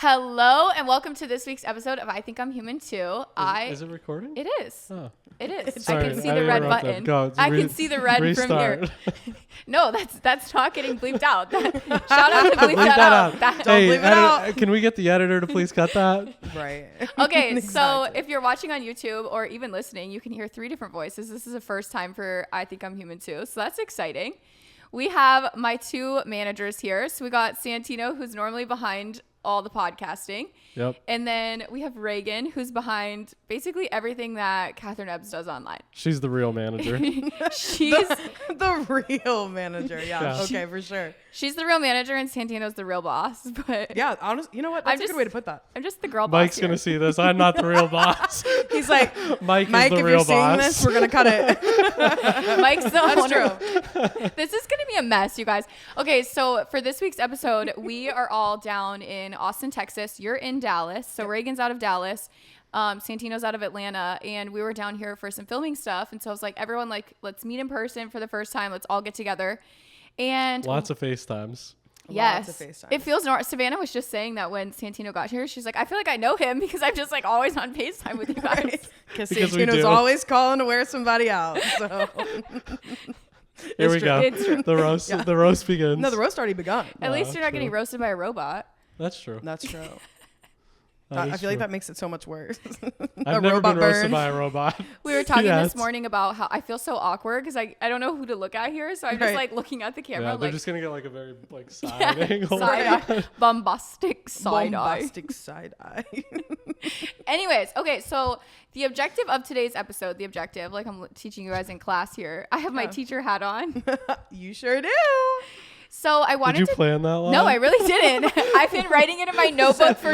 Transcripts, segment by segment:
Hello and welcome to this week's episode of I Think I'm Human Too. Is it recording? It is. Oh. It is. Sorry, I can see the red button. I can see the red restart. from here. No, that's not getting bleeped out. Shout out to bleep that out. Don't bleep it out. Can we get the editor to please cut that? Right. Okay, Exactly. So if you're watching on YouTube or even listening, you can hear 3 different voices. This is a first time for I Think I'm Human Too, so that's exciting. We have my 2 managers here. So we got Santino, who's normally behind all the podcasting. Yep. And then we have Reagan, who's behind basically everything that Catherine Ebbs does online. She's the real manager. She's the real manager. Yeah. Okay, for sure. She's the real manager and Santino's the real boss. But Yeah, honestly, you know what? That's a good way to put that. I'm just the girl boss. Mike's here. going to see this. I'm not the real boss. He's like, Mike Mike, is if the you're real seeing boss. this, we're going to cut it. Mike's the That's owner. true. This is going to be a mess, you guys. Okay, so for this week's episode, we are all down in Austin, Texas. You're in Dallas. So Reagan's out of Dallas. Santino's out of Atlanta. And we were down here for some filming stuff. And so I was like, everyone, like, let's meet in person for the first time. Let's all get together. And Lots of FaceTimes. yes, Lots of FaceTimes. it feels normal. Savannah was just saying that when Santino got here, she's like, I feel like I know him because I'm just like always on FaceTime with you guys. Because Because we Santino's do. always calling to wear somebody out. So Here we true. go. It's true. The roast begins. no, the roast already begun. At least you're not true. getting roasted by a robot. That's true. That's true. That I is feel like true. that makes it so much worse. I've never robot been roasted burn. by a robot. We were talking Yes. this morning about how I feel so awkward because I don't know who to look at here. So I'm just Right. like looking at the camera. Yeah, they're like, just going to get like a very like side yeah, angle. side eye, bombastic side eye. Bombastic side eye. Anyways, okay, so the objective of today's episode, like I'm teaching you guys in class here, I have my Yeah. teacher hat on. You sure do. So I wanted Did you to. plan that line? No, I really didn't. I've been writing it in my notebook for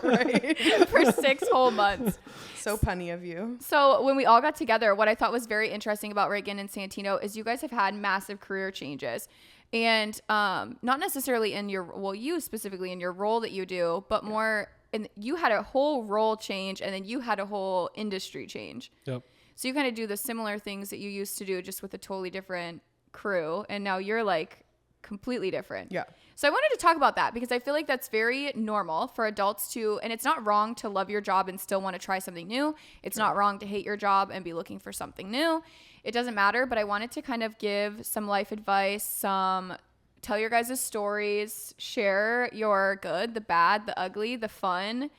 Right. for 6 whole months. So punny of you. So when we all got together, what I thought was very interesting about Reagan and Santino is you guys have had massive career changes. And not necessarily in your, well, you specifically in your role that you do, but more, and you had a whole role change and then you had a whole industry change. Yep. So you kind of do the similar things that you used to do just with a totally different crew. And now you're like completely different. Yeah. So I wanted to talk about that because I feel like that's very normal for adults to, and it's not wrong to love your job and still want to try something new. It's not wrong to hate your job and be looking for something new. It doesn't matter, but I wanted to kind of give some life advice, tell your guys' stories, share your good, the bad, the ugly, the fun,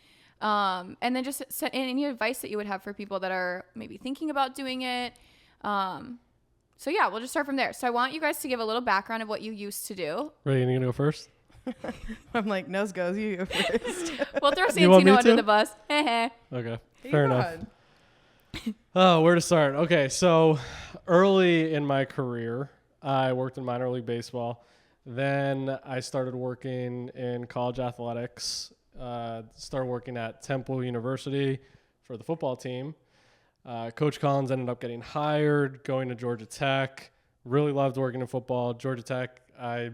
and then just any advice that you would have for people that are maybe thinking about doing it. So yeah, we'll just start from there. So I want you guys to give a little background of what you used to do. Ready? You going to go first? I'm like, nose goes, you go first. We'll throw You want me Santino under to? the bus. Okay. Hey, Fair enough. Rod. Oh, where to start? Okay, so early in my career, I worked in minor league baseball. Then I started working in college athletics. Started working at Temple University for the football team. Coach Collins ended up getting hired, going to Georgia Tech. Really loved working in football. Georgia Tech, I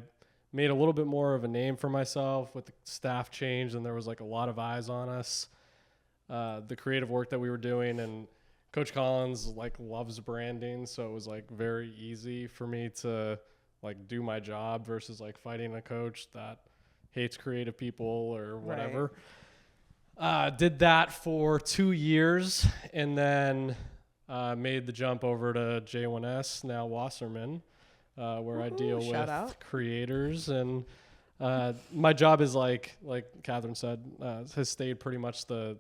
made a little bit more of a name for myself with the staff change, and there was like a lot of eyes on us. The creative work that we were doing, and Coach Collins like loves branding, so it was like very easy for me to like do my job versus like fighting a coach that hates creative people or whatever. Right. Did that for 2 years and then made the jump over to J1S, now Wasserman, where I deal shout with out. creators. And my job is like Catherine said, has stayed pretty much the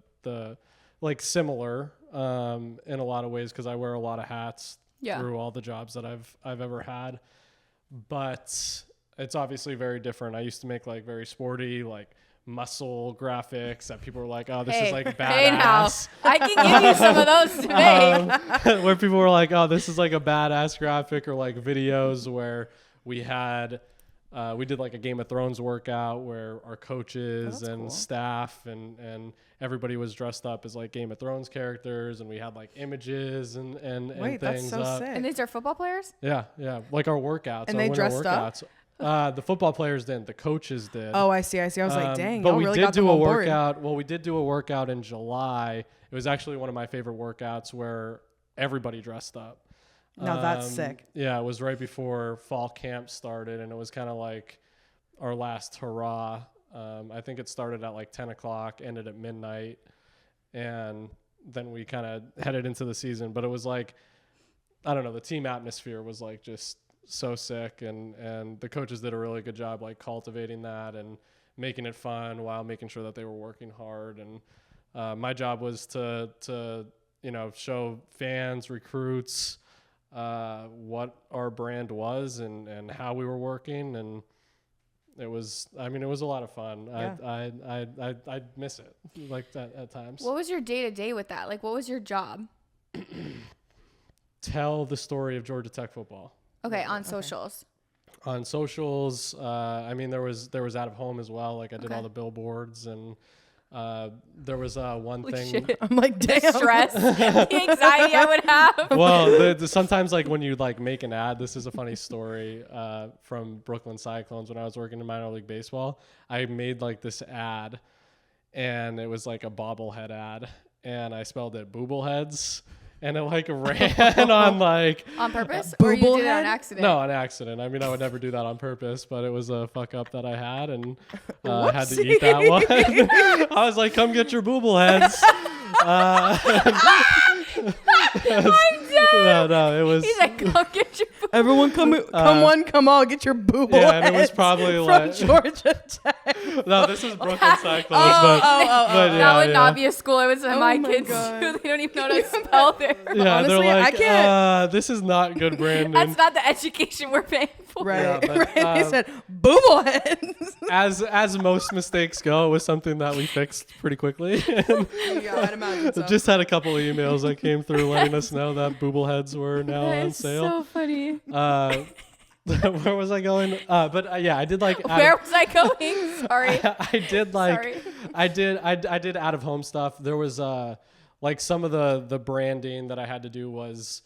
like similar in a lot of ways because I wear a lot of hats through all the jobs that I've ever had. But it's obviously very different. I used to make like very sporty, like muscle graphics that people were like, oh, this is like badass. Hey now, I can give you some of those today. Where people were like, oh, this is like a badass graphic, or like videos where we had, we did like a Game of Thrones workout where our coaches and cool. staff and everybody was dressed up as like Game of Thrones characters, and we had like images and Wait, that's things so up. sick. And these are football players? Yeah, like our workouts. And our they winter dressed up? workouts. The football players didn't. The coaches did. Oh, I see. I was like, dang, but y'all we really did got them do a on board. workout. Well, we did do a workout in July. It was actually one of my favorite workouts where everybody dressed up. Now that's sick. Yeah, it was right before fall camp started, and it was kind of like our last hurrah I think it started at like 10 o'clock, ended at midnight, and then we kind of headed into the season. But it was like, I don't know, the team atmosphere was like just so sick, and the coaches did a really good job like cultivating that and making it fun while making sure that they were working hard. And my job was to show fans, recruits, what our brand was and how we were working, and it was a lot of fun. Yeah. I miss it like that at times. What was your day-to-day with that? Like, what was your job? Tell the story of Georgia Tech football. Okay, on socials. On socials, there was out of home as well. Like I did all the billboards, and there was one Holy thing. shit. I'm like, damn. The stress, the anxiety I would have. Well, sometimes like when you like make an ad, this is a funny story from Brooklyn Cyclones when I was working in minor league baseball. I made like this ad, and it was like a bobblehead ad, and I spelled it boobleheads. And it like ran on like on purpose, or you did it on accident? No, on accident. I mean, I would never do that on purpose, but it was a fuck up that I had, and I had to eat that one. I was like, "Come get your boobleheads." I'm dead. No, it was. He's like, "Come get your." Everyone, come one, come all, get your booble. Yeah, and it was probably from like Georgia Tech. No, this is Brooklyn Cyclones, but That would not be a school I would send my my kids God. to. They don't even know how to spell there. Yeah, Honestly, they're like, I can't. this is not good branding. That's not the education we're paying for. Right, Yeah, but, right. He said boobleheads. as most mistakes go, it was something that we fixed pretty quickly. Yeah, I'd imagine so. Just had a couple of emails that came through letting us know that boobleheads were now That on is sale. so funny. Where was I going? I did like. Where was I going? Sorry. I did like. Sorry. I did out of home stuff. There was like some of the branding that I had to do was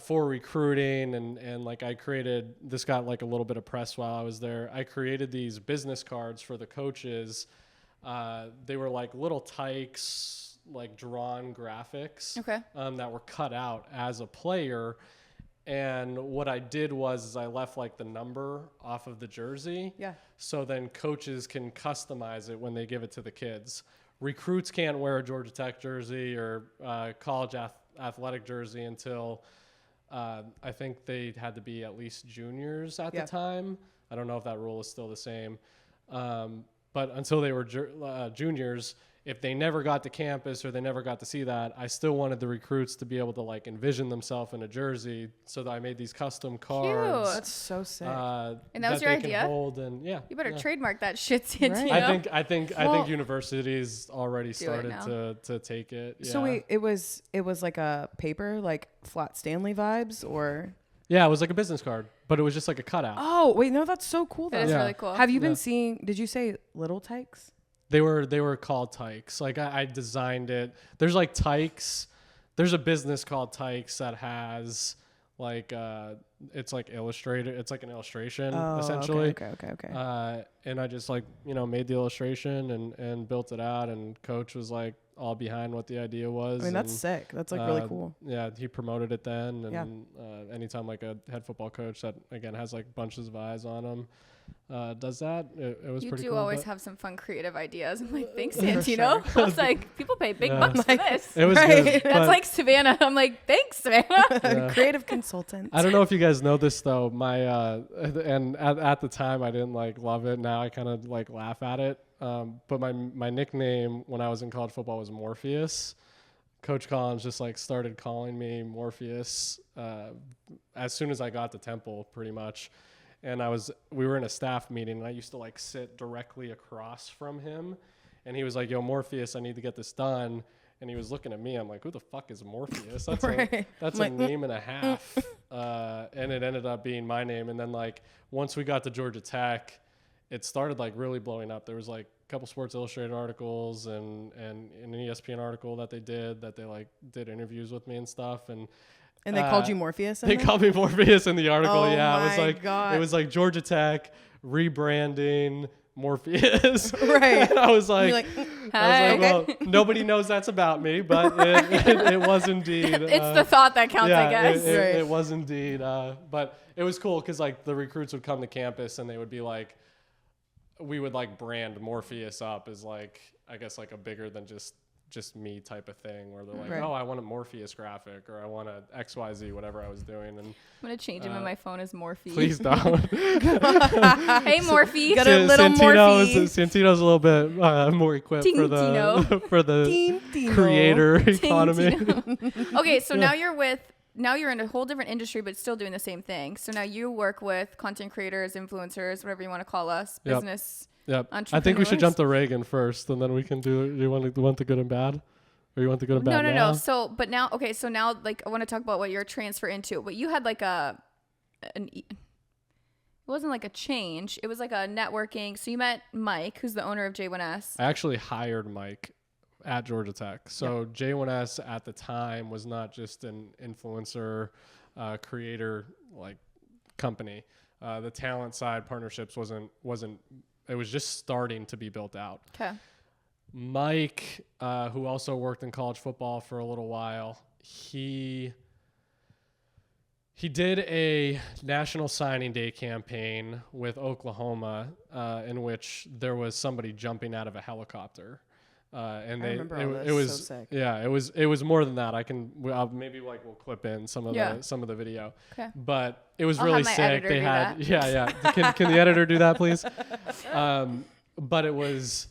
for recruiting, and like I created. This got like a little bit of press while I was there. I created these business cards for the coaches. They were like little tykes, like drawn graphics. Okay. That were cut out as a player. And what I did was I left like the number off of the jersey. Yeah. So then coaches can customize it when they give it to the kids. Recruits can't wear a Georgia Tech jersey or college athletic jersey until I think they had to be at least juniors at the time. I don't know if that rule is still the same. But until they were juniors, if they never got to campus or they never got to see that, I still wanted the recruits to be able to like envision themselves in a jersey. So that I made these custom cards. Cute. That's so sick. And that was your they idea? Can hold and you better trademark that shit, Santino. Right. I think universities already started now. to take it. Yeah. So wait, it was like a paper, like flat Stanley vibes, or? Yeah, it was like a business card, but it was just like a cutout. Oh wait, no, that's so cool. That Though. is Yeah. really cool. Have you been seeing? Did you say little tykes? They were called Tykes. Like I designed it. There's like Tykes. There's a business called Tykes that has like it's like illustrated. It's like an illustration essentially. Okay. And I just like made the illustration and built it out. And coach was like all behind what the idea was. I mean that's sick. That's like really cool. Yeah, he promoted it then. And anytime like a head football coach that again has like bunches of eyes on him. Does that? It was You pretty do cool. always have some fun creative ideas. I'm like, thanks, Santino. I was like, people pay big bucks for this. It was Right. good. That's like Savannah. I'm like, thanks, Savannah. Creative consultant. I don't know if you guys know this though. My and at the time I didn't like love it. Now I kind of like laugh at it. But my nickname when I was in college football was Morpheus. Coach Collins just like started calling me Morpheus as soon as I got to Temple, pretty much. And we were in a staff meeting, and I used to like sit directly across from him, and he was like, "Yo, Morpheus, I need to get this done." And he was looking at me. I'm like, "Who the fuck is Morpheus? That's Right. a name and a half." And it ended up being my name. And then like once we got to Georgia Tech, it started like really blowing up. There was like a couple Sports Illustrated articles and an ESPN article that they like did interviews with me and stuff. And they called you Morpheus? They called me Morpheus in the article. Oh Yeah, my it was like Georgia Tech rebranding Morpheus. Right. And I was like, You're like, Hi. well, nobody knows that's about me, but it was indeed. It's the thought that counts, I guess. It was indeed. But it was cool because like the recruits would come to campus and they would be like, we would like brand Morpheus up as like, I guess like a bigger than just me type of thing, where they're like, Right. oh, I want a Morpheus graphic, or I want a XYZ, whatever I was doing. And I'm gonna change him in my phone as Morphe. please don't. Hey Morphe. Got a little Morphe. Santino's a little bit more equipped for Tintino. the for the Tintino. creator economy. Okay, so now you're in a whole different industry, but still doing the same thing. So now you work with content creators, influencers, whatever you want to call us, Yep. business. Yep. I think we should Entrepreneurs? jump to Reagan first, and then we can do. Do you want the good and bad, or you want the good and bad? No. now? So, but now, okay. So now, like, I want to talk about what you're transfer into. But you had like it wasn't like a change. It was like a networking. So you met Mike, who's the owner of J1S. I actually hired Mike at Georgia Tech. So J1S at the time was not just an influencer creator like company. The talent side partnerships wasn't. It was just starting to be built out. Okay. Mike, who also worked in college football for a little while, he did a national signing day campaign with Oklahoma, in which there was somebody jumping out of a helicopter. And I remember all this. it was So sick. yeah, it was more than that. Maybe like we'll clip in some of the video. Okay. But it was I'll really have my sick. editor They do had that. Can the editor do that, please? But it was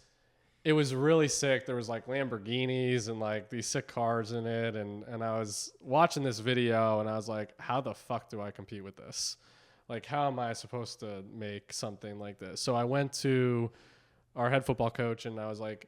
really sick. There was like Lamborghinis and like these sick cars in it, and I was watching this video and I was like, how the fuck do I compete with this? Like, how am I supposed to make something like this? So I went to our head football coach and I was like,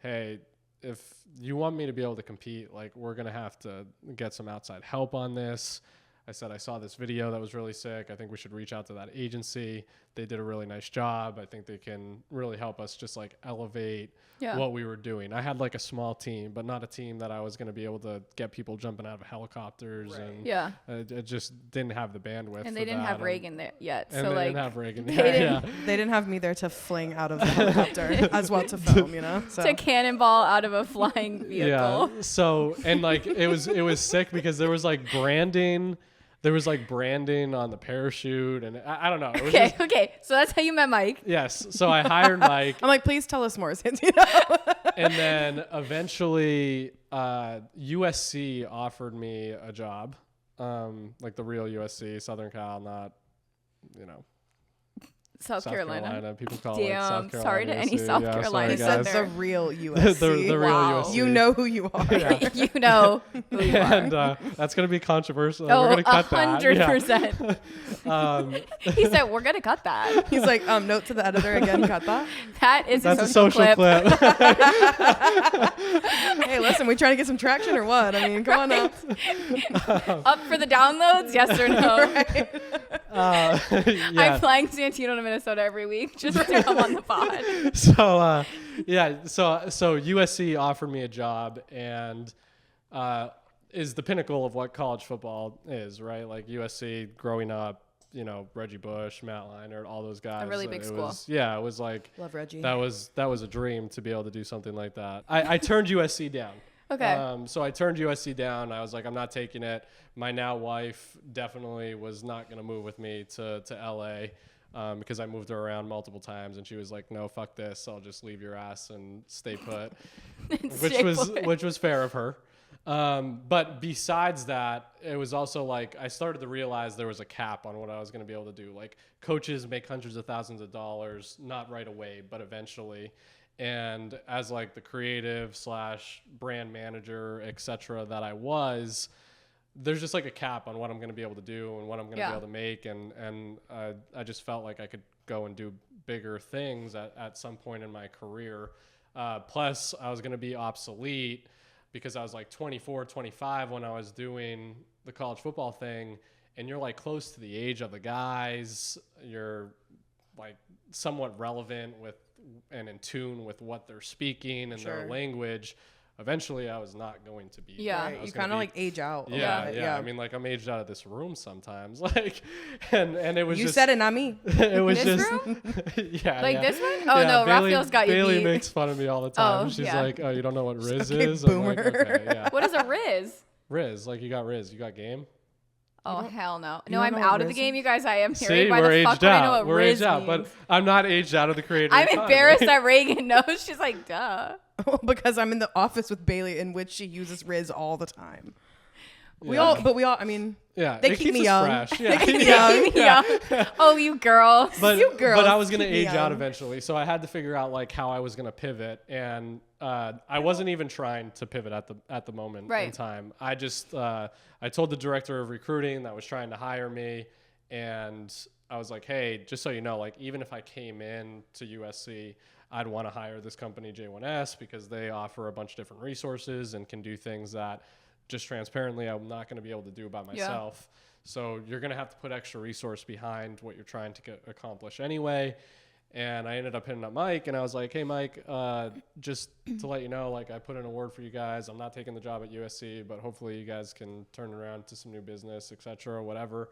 hey, if you want me to be able to compete, like, we're going to have to get some outside help on this. I said, I saw this video that was really sick. I think we should reach out to that agency. They did a really nice job. I think they can really help us just like elevate what we were doing. I had like a small team, but not a team that I was going to be able to get people jumping out of helicopters. Right. And it just didn't have the bandwidth. And they didn't have Reagan there yet. And so they like didn't have Reagan. they They didn't have me there to fling out of the helicopter as well to film, you know? So. to cannonball out of a flying vehicle. Yeah. So, and like it was sick because there was like branding. There was like branding on the parachute, and I don't know. It was Okay. So that's how you met Mike. Yes. So I hired Mike. I'm like, please tell us more, Santino. And then eventually USC offered me a job, like the real USC, Southern Cal, not, South Carolina. People call Damn, it South Carolina. sorry to any USC. South Yeah, Carolina sorry, He guys. said the real USC. the real Wow. USC. You know who you are. Yeah. You know who you are. And that's going to be controversial. Oh, We're going to cut that. 100%. Yeah. He said, we're going to cut that. He's like, note to the editor again, cut that. That is That's a social clip. Hey, listen, we trying to get some traction or what? I mean, come on up. Up for the downloads? Yes or no? Yeah. I'm flying Santino to Minnesota every week just to come on the pod. So USC offered me a job, and is the pinnacle of what college football is, right? Like USC growing up, Reggie Bush, Matt Leinart, all those guys. A really big school. It was like Love Reggie. that was a dream to be able to do something like that. I turned USC down. Okay. So I turned USC down. I was like, I'm not taking it. My now wife definitely was not going to move with me to LA. Because I moved her around multiple times, and she was like, "No, fuck this. I'll just leave your ass and stay put," which was fair of her. But besides that, it was also like I started to realize there was a cap on what I was going to be able to do. Like coaches make hundreds of thousands of dollars, not right away, but eventually. And as like the creative / brand manager, etc., that I was, there's just like a cap on what I'm going to be able to do and what I'm going to be able to make. And I just felt like I could go and do bigger things at some point in my career. Plus I was going to be obsolete because I was like 24, 25 when I was doing the college football thing. And you're like close to the age of the guys. You're like somewhat relevant with and in tune with what they're speaking and their language. Eventually I was not going to be. Yeah. Right. You kind of like age out. Yeah. I mean, like I'm aged out of this room sometimes. Like, and it was you just. said it, not me. It was This just. room? Yeah. Like yeah. this one? Oh, Yeah, no. Bailey, Raphael's got you Bailey beat. makes fun of me all the time. Oh, She's yeah. like, "Oh, you don't know what Riz Okay, is?" I'm like, boomer. "Okay, yeah." What is a Riz? Riz, like you got Riz, you got game. Oh, hell no. you No, don't I'm know what out of the Riz game, is? you guys. I am See, married. Why we're the fuck aged would I know out. what We're Riz aged out, but means? I'm not aged out of the creator. I'm economy. embarrassed that Reagan knows. She's like, duh. Because I'm in the office with Bailey, in which she uses Riz all the time. We Yeah. all. I mean, Yeah, they it keep keeps me us young. fresh. Yeah. They keep me Yeah. young. Yeah. Oh, you girls. But, You girls but I was gonna keep me age out young. eventually, so I had to figure out like how I was gonna pivot, and I wasn't even trying to pivot at the moment in Right. time. I just I told the director of recruiting that was trying to hire me, and I was like, hey, just so you know, like even if I came in to USC, I'd want to hire this company J1S because they offer a bunch of different resources and can do things that just transparently I'm not going to be able to do by myself. So you're going to have to put extra resource behind what you're trying to accomplish anyway. And I ended up hitting up Mike, and I was like, hey, Mike, just to let you know, like I put in a word for you guys. I'm not taking the job at USC, but hopefully you guys can turn around to some new business, et cetera, or whatever.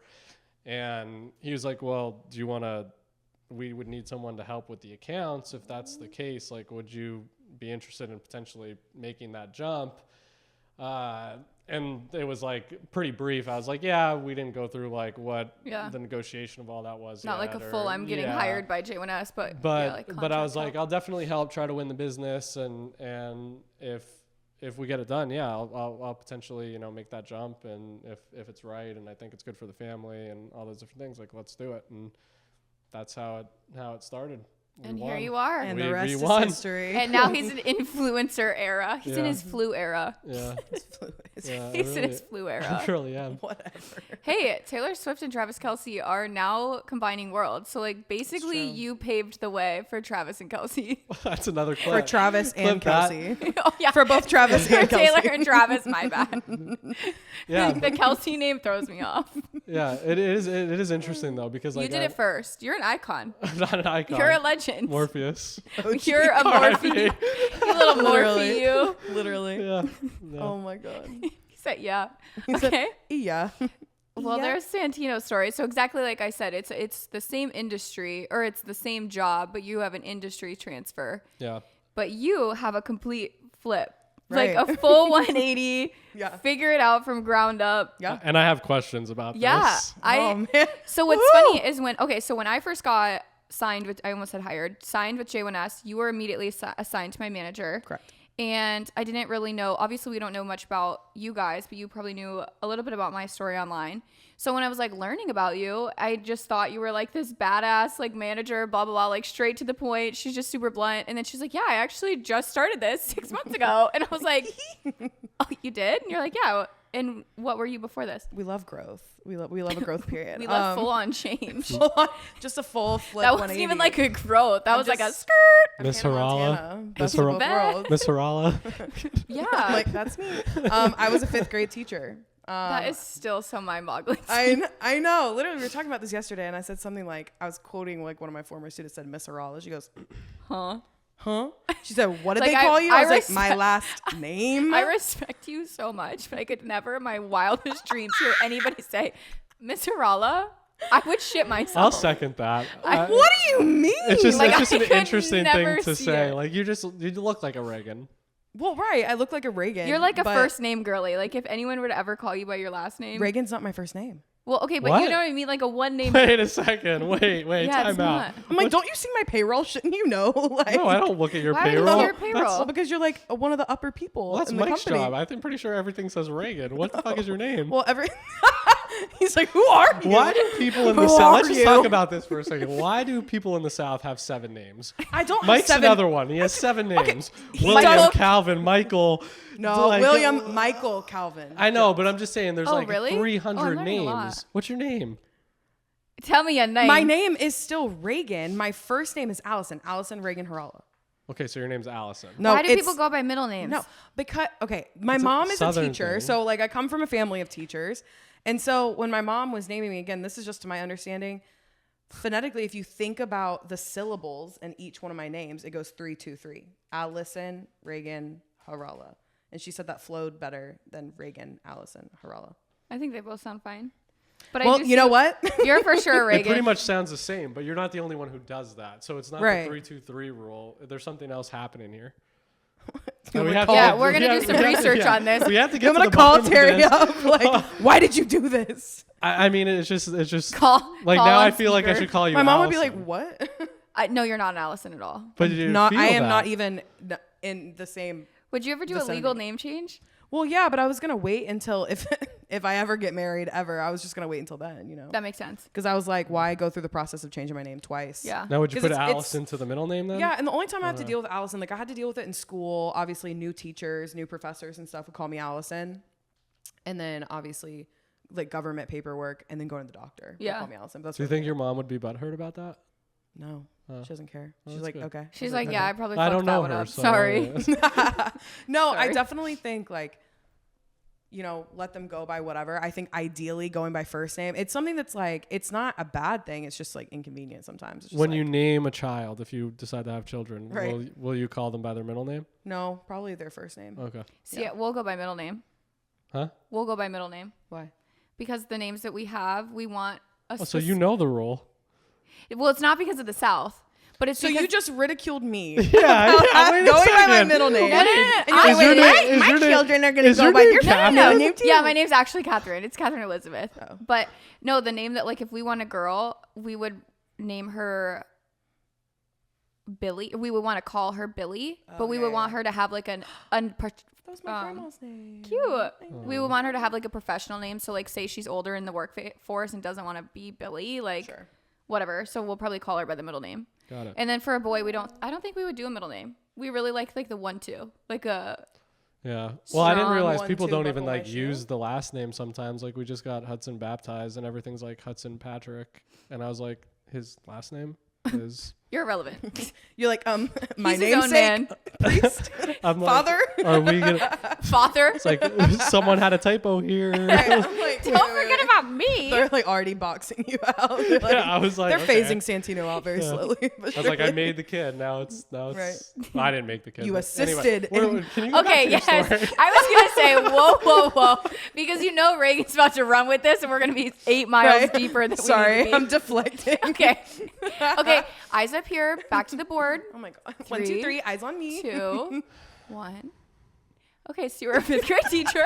And he was like, well, do you want to, we would need someone to help with the accounts. If that's the case, like, would you be interested in potentially making that jump? And it was like pretty brief. I was like, yeah, we didn't go through like what the negotiation of all that was. Not like a yet, full, I'm getting hired by J1S, but yeah, like but I was contract like, help. I'll definitely help try to win the business. And if we get it done, yeah, I'll potentially, make that jump. And if it's right, and I think it's good for the family and all those different things, like let's do it. And that's how it started. And here you are. And We the rest is won. history. And now he's an influencer era. He's in Yeah. his flu era. Yeah. Yeah, He's in his flu era. I really am. Whatever. Hey, Taylor Swift and Travis Kelce are now combining worlds. So like basically true. you paved the way for Travis and Kelce. That's another For clip. Travis and Clip that. Kelsey. Oh yeah. For both Travis For and Taylor Kelsey. and Travis, my bad. Yeah. The Kelce name throws me off. Yeah, it is interesting though, because like You did it first. You're an icon. I'm not an icon. You're a legend. Morpheus. You're a Morphe. You little Morphe, you. Literally. Yeah. No. Oh my god. He said, yeah. He said, Okay. yeah. Well, Yeah. there's Santino's story. So exactly like I said, it's the same industry, or it's the same job, but you have an industry transfer. Yeah. But you have a complete flip. Right. Like a full 180. Yeah. Figure it out from ground up. Yeah. And I have questions about Yeah. this. Oh man. So what's Woo! funny is when I first got signed with, I almost said hired, signed with J1S, you were immediately assigned to my manager. Correct. And I didn't really know, obviously we don't know much about you guys, but you probably knew a little bit about my story online. So when I was like learning about you, I just thought you were like this badass like manager, blah, blah, blah, like straight to the point. She's just super blunt. And then she's like, yeah, I actually just started this 6 months ago. And I was like, oh, you did? And you're like, yeah. And what were you before this? We love growth. We love a growth period. We love full on change. Just a full flip. That wasn't even like a growth. That I'm was like a just- skirt. Miss Hannah Harala. Montana, Miss best of both Harala. worlds. Miss Harala. Yeah. Like that's me. I was a 5th grade teacher. That is still so mind-boggling. I know. Literally, we were talking about this yesterday, and I said something like, I was quoting like one of my former students said Miss Harala. She goes, Huh? She said, what did Like, they call you? I was like, respect- my last name. I respect you so much, but I could never in my wildest dreams hear anybody say, Miss Harala. I would shit myself. I'll second that. What do you mean? It's just, Like, it's just I an could interesting never thing to see say. it. Like you look like a Reagan. Well, right. I look like a Reagan. You're like a but first name girly. Like if anyone were to ever call you by your last name. Reagan's not my first name. Well, okay, but What? you know what I mean? Like a one name. Wait a second. Wait. Yeah, it's Time out. not. I'm like, don't you see my payroll? Shouldn't you know? Like, No, I don't look at your Why would you payroll. look at your payroll? Well, because you're like one of the upper people Well, that's in the Mike's company. job. I'm pretty sure everything says Reagan. What the fuck is your name? Well, he's like, who are you? Why do people in the Who South? are Let's just you? talk about this for a second. Why do people in the South have 7 names? I don't Mike's have 7. another one. He has 7 names. he William, does- Calvin, Michael. No, like- William Michael Calvin. I know, but I'm just saying there's Oh, like really? 300 I'm learning a lot. names. What's your name? Tell me a name. My name is still Reagan. My first name is Allison. Allison Reagan Harala. Okay, so your name's Allison. No, Why do it's- people go by middle names? No, because my It's a mom is a Southern teacher, thing. so like I come from a family of teachers, and so when my mom was naming me, again, this is just to my understanding, phonetically, if you think about the syllables in each one of my names, it goes 3 2 3. Allison Reagan Harala, and she said that flowed better than Reagan Allison Harala. I think they both sound fine. But Well, I do you know see- what? You're for sure It pretty Reagan. much sounds the same, but you're not the only one who does that. So it's not Right. the 3-2-3 rule. There's something else happening here. You And wanna have call- to- Yeah, we're gonna we do some have to- research on this. We have to get I'm to gonna the call bottom of Terry this. up. Like, why did you do this? I mean, it's just Call like call now on I feel like I speaker. should call you. My mom would be Allison. like, "What?" No, you're not an Allison at all. But you Not. feel I am that. not even in the same. Would you ever do a Vicinity. legal name change? Well, yeah, but I was gonna wait until if I ever get married ever, I was just gonna wait until then, you know. That makes sense. Because I was like, why go through the process of changing my name twice? Yeah. Now, would you 'Cause put it's- Allison to the middle name then? Yeah, and the only time I had to deal with Allison, like I had to deal with it in school. Obviously, new teachers, new professors and stuff would call me Allison. And then obviously like government paperwork and then going to the doctor. would Yeah. Call me Allison. But that's Do you really think your mom would be butthurt about that? No. She doesn't care. Oh, She's that's like, good. okay. I She's was like, yeah, I probably I fucked don't that know one her. up. So Sorry. No, I Sorry. definitely think like, you know, let them go by whatever. I think ideally going by first name, it's something that's like, it's not a bad thing. It's just like inconvenient sometimes. It's just When like, you name a child, if you decide to have children, Right. will you call them by their middle name? no, probably their first name. Okay. See, we'll go by middle name. Huh? We'll go by middle name Why? because the names that we have, we want a. Oh, so you know the rule. Well, it's not because of the South, but it's So because you just ridiculed me. Yeah. Wait a Going by my second. middle name. No, no, no, no. And you're I- like, Is your wait, name- is my your name- children are going is to your go by name your Catherine? middle name too. Yeah, my name's actually Catherine. It's Catherine Elizabeth. Oh. But no, the name that like if we want a girl, we would name her Billy. We would want to call her Billy, but we yeah, would want yeah. her to have like an That was my grandma's name. cute. We would want her to have like a professional name. So like say she's older in the workforce and doesn't want to be Billy, like Sure. whatever. So we'll probably call her by the middle name. Got it. And then for a boy, I don't think we would do a middle name. We really like the 1-2, like a. Yeah. Well, I didn't Strong realize one, people two, don't buckle even my like shoe. use the last name sometimes. Like we just got Hudson baptized and everything's like Hudson Patrick. And I was like, his last name is You're irrelevant. You're like, my He's his own namesake, man. priest, I'm like, father. are we gonna Father. it's like someone had a typo here. I'm like, Don't forget about me. They're like already boxing you out. They're, like, Yeah, I was like, they're okay. phasing Santino out very Yeah. slowly. I was like, I made the kid. Now it's well, I didn't make the kid. You but assisted Anyway, in- can you go back Okay, to your yes. story? I was gonna say, whoa, because you know Reagan's about to run with this, and we're gonna be 8 miles Right. deeper than we Sorry, need to I'm be. deflecting. Okay, okay. Eyes up here. Back to the board. Oh my god. 1, 2, 3. Eyes on me. 2, 1. Okay, so you were a 5th grade teacher.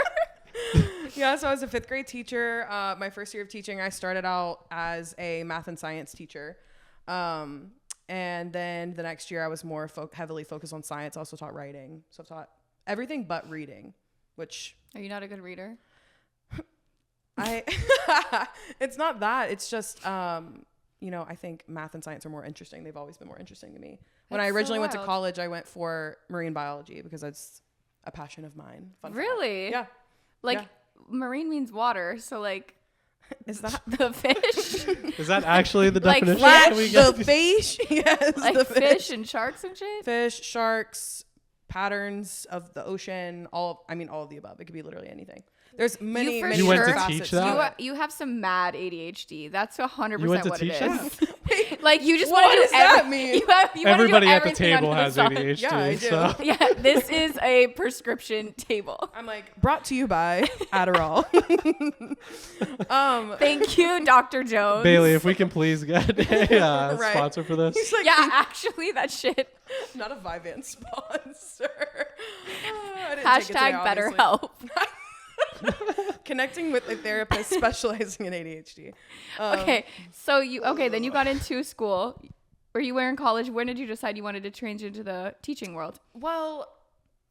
Yeah, so I was a 5th grade teacher. My first year of teaching, I started out as a math and science teacher. And then the next year I was more heavily focused on science. I also taught writing. So I've taught everything but reading, which Are you not a good reader? it's not that. It's just, you know, I think math and science are more interesting. They've always been more interesting to me. When I That's so originally went to wild. college, I went for marine biology because that's a passion of mine. Fun fact. Really? Yeah. Like Yeah. marine means water, so like Is that the fish, Is that actually the Like definition? flat, Can we the get- fish? Yes, like the fish and sharks and shit. fish, sharks, patterns of the ocean, all of the above. It could be literally anything. There's many, for many You went to facets teach that? You have some mad ADHD. That's 100% You went to what teach it that? is. Like you just What want to do does that mean? You wanna do Everybody at the everything table under the has sun. ADHD. Yeah, I do. So. Yeah, this is a prescription table. I'm like, brought to you by Adderall. Thank you, Dr. Jones. Bailey, if we can please get a Right. sponsor for this. He's like, Yeah, actually, that shit. not a Vyvanse sponsor. I didn't take it today, Hashtag obviously. BetterHelp. Connecting with a therapist specializing in ADHD. Okay, so then you got into school. Or you were in college. When did you decide you wanted to change into the teaching world? Well,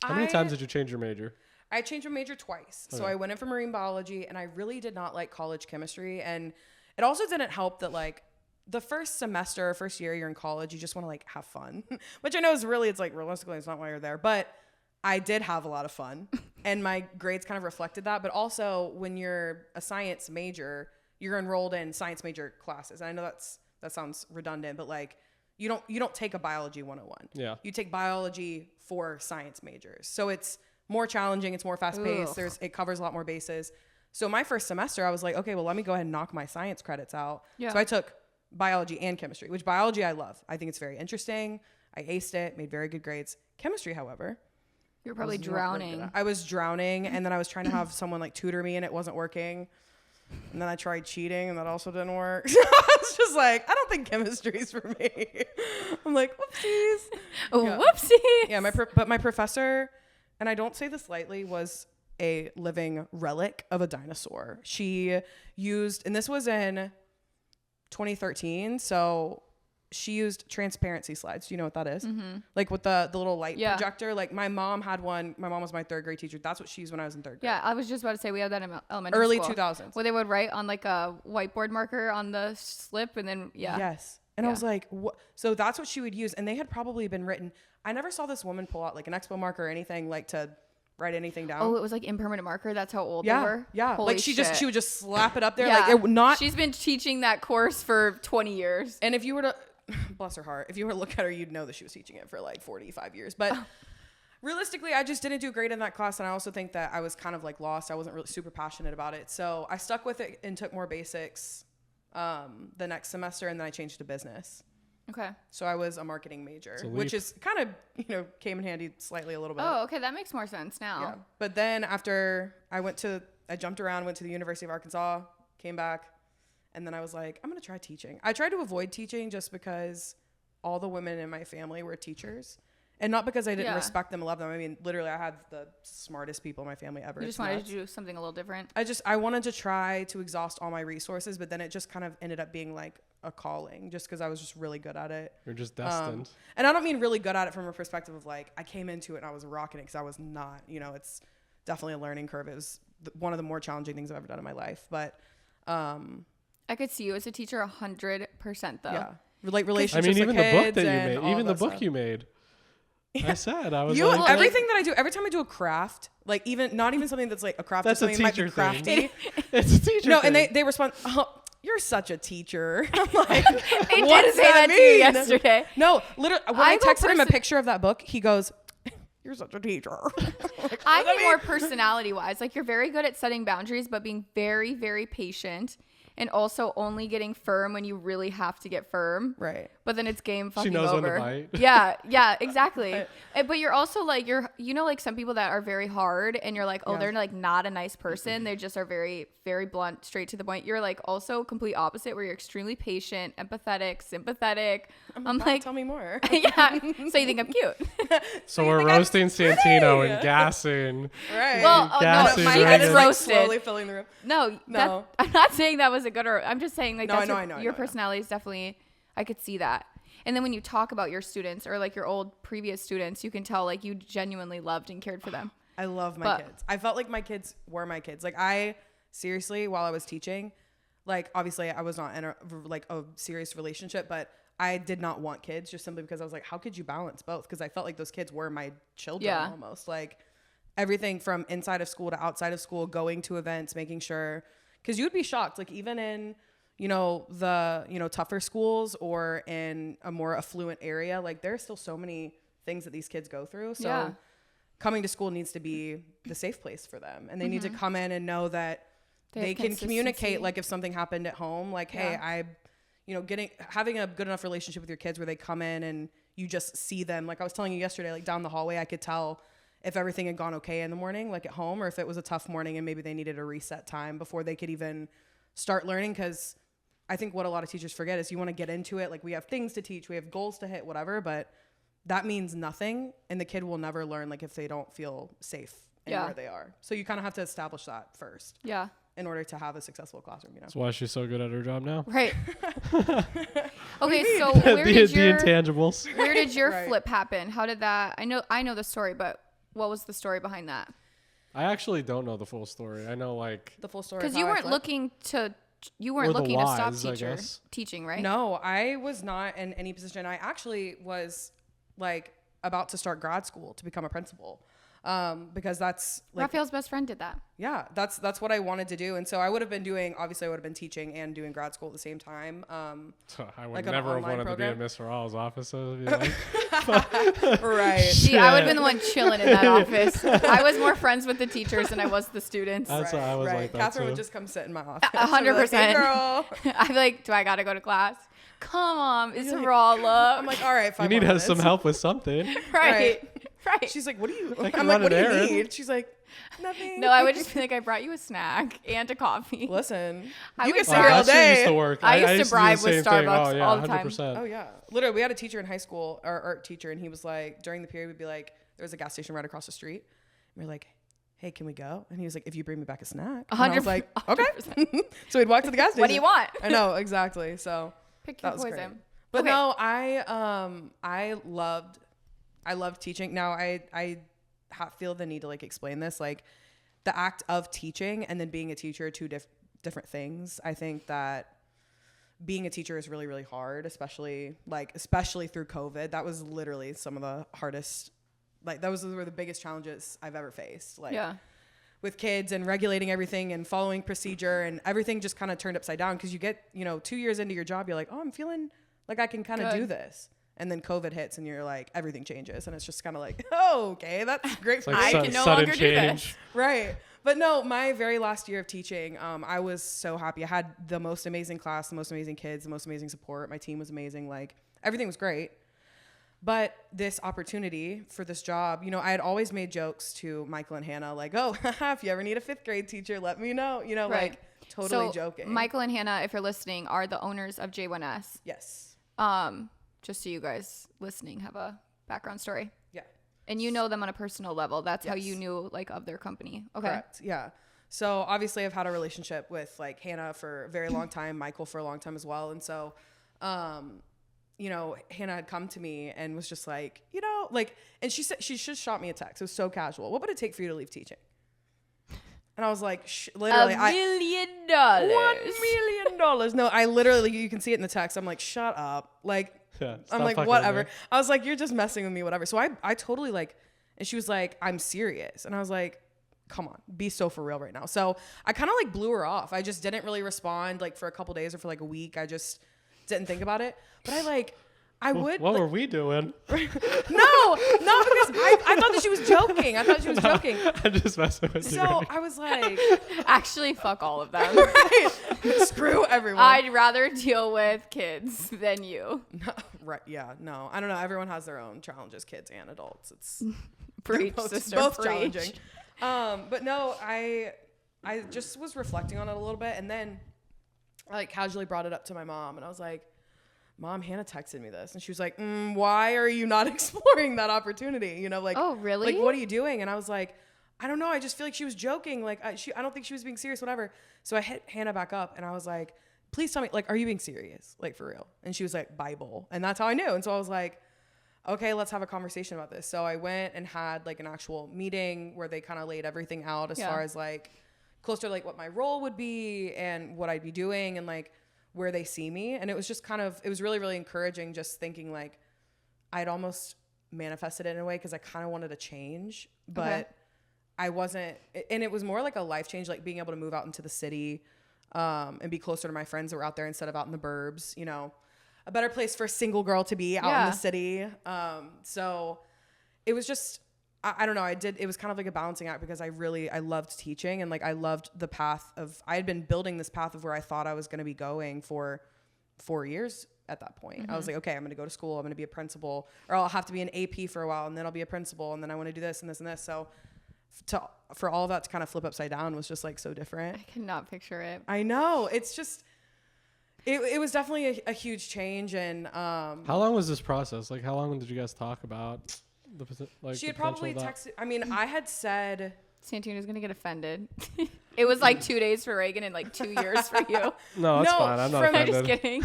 How many times did you change your major? I changed my major twice. So Okay. I went in for marine biology and I really did not like college chemistry. And it also didn't help that like the first semester, first year you're in college, you just want to like have fun, which I know is really, it's like realistically, it's not why you're there, but I did have a lot of fun and my grades kind of reflected that. But also when you're a science major, you're enrolled in science major classes. And I know that sounds redundant, but like you don't take a biology 101. Yeah. You take biology for science majors. So it's more challenging. It's more fast paced. Ugh. It covers a lot more bases. So my first semester, I was like, okay, well, let me go ahead and knock my science credits out. Yeah. So I took biology and chemistry, which biology I love. I think it's very interesting. I aced it, made very good grades. Chemistry, however, You're probably was not very good drowning. at. I was drowning, and then I was trying to have someone like tutor me, and it wasn't working. And then I tried cheating, and that also didn't work. So I was just like, I don't think chemistry is for me. I'm like, whoopsies. Oh, Yeah. whoopsie. Yeah, but my professor, and I don't say this lightly, was a living relic of a dinosaur. She used, and this was in 2013, so she used transparency slides. Do you know what that is? Like with the little light projector. Like my mom had one. My mom was my 3rd grade teacher. That's what she used when I was in 3rd grade. Yeah, I was just about to say we had that in elementary Early school. 2000s. Where they would write on like a whiteboard marker on the slip and then, Yes. And I was like, what? So that's what she would use. And they had probably been written. I never saw this woman pull out like an expo marker or anything like to write anything down. Oh, it was like impermanent marker. That's how old they were. Yeah. Holy like she shit. would just slap it up there. Like it not. She's been teaching that course for 20 years. And if you were to, bless her heart, if you were to look at her, you'd know that she was teaching it for like 45 years. But realistically, I just didn't do great in that class. And I also think that I was kind of like lost. I wasn't really super passionate about it. So I stuck with it and took more basics the next semester. And then I changed to business. Okay. So I was a marketing major, which is kind of, came in handy slightly a little bit. Oh, okay. That makes more sense now. Yeah. But then after I jumped around, went to the University of Arkansas, came back, and then I was like, I'm going to try teaching. I tried to avoid teaching just because all the women in my family were teachers. And not because I didn't respect them and love them. I mean, literally, I had the smartest people in my family ever. You just wanted to do something a little different. I wanted to try to exhaust all my resources, but then it just kind of ended up being like a calling just because I was just really good at it. You're just destined. And I don't mean really good at it from a perspective of like, I came into it and I was rocking it because I was not, it's definitely a learning curve. It was one of the more challenging things I've ever done in my life. But I could see you as a teacher 100% though. Yeah. Like relationships. I mean, even with the kids book that you made, even the book stuff. you made. Yeah. I was like, everything that I do, every time I do a craft, like even not even something that's like a craft, that's something a that teacher might be crafty. It's a teacher No, thing. and they respond, oh, you're such a teacher. I'm like, He what did does say that that to you mean? yesterday. No, literally, when I I'm a texted him a person- picture of that book, he goes, you're such a teacher. I mean more personality wise. Like you're very good at setting boundaries, but being very, very patient. And also only getting firm when you really have to get firm. Right. But then it's game fucking knows when to over. bite. Yeah, exactly. But you're also like, like some people that are very hard and you're like, oh, they're like not a nice person. They just are very, very blunt, straight to the point. You're like also complete opposite where you're extremely patient, empathetic, sympathetic. I'm like, tell me more. yeah. So you think I'm cute. So we're roasting Santino and gassing. Right. Well, Gassing no, my she head gets is like roasted. slowly filling the room. No. No. I'm not saying that was a good or I'm just saying like No, that's I know. your personality is definitely, I could see that. And then when you talk about your students or like your old previous students, you can tell like you genuinely loved and cared for them. I love my kids. I felt like my kids were my kids. Like I seriously, while I was teaching, like obviously I was not in a serious relationship, but I did not want kids just simply because I was like, how could you balance both? Because I felt like those kids were my children almost. Like everything from inside of school to outside of school, going to events, making sure, because you'd be shocked. Like even in, the, tougher schools or in a more affluent area, like there's still so many things that these kids go through. So coming to school needs to be the safe place for them. And they need to come in and know that they can communicate. Like if something happened at home, like, hey, having a good enough relationship with your kids where they come in and you just see them. Like I was telling you yesterday, like down the hallway, I could tell if everything had gone okay in the morning, like at home, or if it was a tough morning and maybe they needed a reset time before they could even start learning. Because I think what a lot of teachers forget is you want to get into it. Like we have things to teach, we have goals to hit, whatever, but that means nothing. And the kid will never learn like if they don't feel safe in where they are. So you kind of have to establish that first. Yeah. In order to have a successful classroom, That's why she's so good at her job now. Right. Okay, so where did the intangibles. Where did your flip happen? How did that? I know the story, but what was the story behind that? I actually don't know the full story. I know like the full story. Because you weren't looking to stop teaching, right? No, I was not in any position. I actually was like about to start grad school to become a principal. Because that's like Raphael's best friend did that. Yeah, that's what I wanted to do. And so I would have been teaching and doing grad school at the same time. I would like never have wanted to be in Miss Rawls' office. Right. See, I would have been the one chilling in that office. I was more friends with the teachers than I was the students. That's what I was like that Catherine too. would just come sit in my office. 100%. Hey, girl. I'd be like, do I got to go to class? Come on, it's raw look. I'm like, all right, 5 You need minutes. some help with something. Right. She's like, what do you? Like I'm like, what do you need? She's like, nothing. No, I would just be like, I brought you a snack and a coffee. Listen, I you would can sit here all That shit day. used to work. I used to do bribe the with same thing. Starbucks Oh, yeah, all the time. 100%. Oh yeah, literally, we had a teacher in high school, our art teacher, and he was like, during the period, we'd be like, there was a gas station right across the street, and we're like, hey, can we go? And he was like, if you bring me back a snack. And I was like, 100%. okay. So we'd walk to the gas station. What do you want? I know, exactly. So Pick your that was poison. great. But Okay. no, I loved teaching. Now I feel the need to like explain this, like the act of teaching and then being a teacher are two different things. I think that being a teacher is really, really hard, especially through COVID. That was literally some of the hardest, like those were the biggest challenges I've ever faced. Like with kids and regulating everything and following procedure, and everything just kind of turned upside down because you get, 2 years into your job, you're like, oh, I'm feeling like I can kind of do this. And then COVID hits and you're like, everything changes. And it's just kind of like, oh, okay, that's great for me. I can no longer do this. Right. But no, my very last year of teaching, I was so happy. I had the most amazing class, the most amazing kids, the most amazing support. My team was amazing. Like everything was great. But this opportunity for this job, I had always made jokes to Michael and Hannah, like, oh, if you ever need a 5th grade teacher, let me know, like totally joking. Michael and Hannah, if you're listening, are the owners of J1S. Yes. Just so you guys listening have a background story. Yeah. And you know them on a personal level. That's how you knew like of their company. Okay. Correct. Yeah. So obviously I've had a relationship with like Hannah for a very long time, Michael for a long time as well. And so, Hannah had come to me and was just like, and she said, she just shot me a text. It was so casual. What would it take for you to leave teaching? And I was like, literally, $1 million. $1 million. No, I literally, you can see it in the text. I'm like, shut up. Like, I'm like, whatever. I was like, you're just messing with me, whatever. So I totally like, and she was like, I'm serious. And I was like, come on, be so for real right now. So I kind of like blew her off. I just didn't really respond like for a couple days or for like a week. I just didn't think about it. But what were we doing? No, because I thought that she was joking. I'm just messing with you. So I was like, Actually, fuck all of them. right. Screw everyone. I'd rather deal with kids than you. No, right. Yeah. No, I don't know. Everyone has their own challenges, kids and adults. It's Preach, both, sister, both preach. challenging. But no, I just was reflecting on it a little bit, and then I like casually brought it up to my mom, and I was like, Mom, Hannah texted me this. And she was like, why are you not exploring that opportunity? Like, oh, really? Like, what are you doing? And I was like, I don't know. I just feel like she was joking. Like, I don't think she was being serious, whatever. So I hit Hannah back up and I was like, please tell me, like, are you being serious? Like, for real? And she was like, Bible. And that's how I knew. And so I was like, okay, let's have a conversation about this. So I went and had like an actual meeting where they kind of laid everything out as far as like closer to like what my role would be and what I'd be doing and like where they see me. And it was just it was really, really encouraging just thinking like I'd almost manifested it in a way because I kind of wanted to change, but I wasn't. And it was more like a life change, like being able to move out into the city and be closer to my friends that were out there instead of out in the burbs, a better place for a single girl to be out in the city. So it was just, I don't know. It was kind of like a balancing act because I loved teaching and like I loved the path I had been building this path of where I thought I was going to be going for 4 years at that point. Mm-hmm. I was like, okay, I'm going to go to school. I'm going to be a principal, or I'll have to be an AP for a while and then I'll be a principal and then I want to do this and this and this. So for all of that to kind of flip upside down was just like so different. I cannot picture it. I know. It's just, it was definitely a huge change. And how long was this process? Like, how long did you guys talk about? She had probably texted. I mean, I had said Santino's gonna get offended. It was like 2 days for Reagan and like 2 years for you. No, it's fine. I'm not offended. I'm just kidding.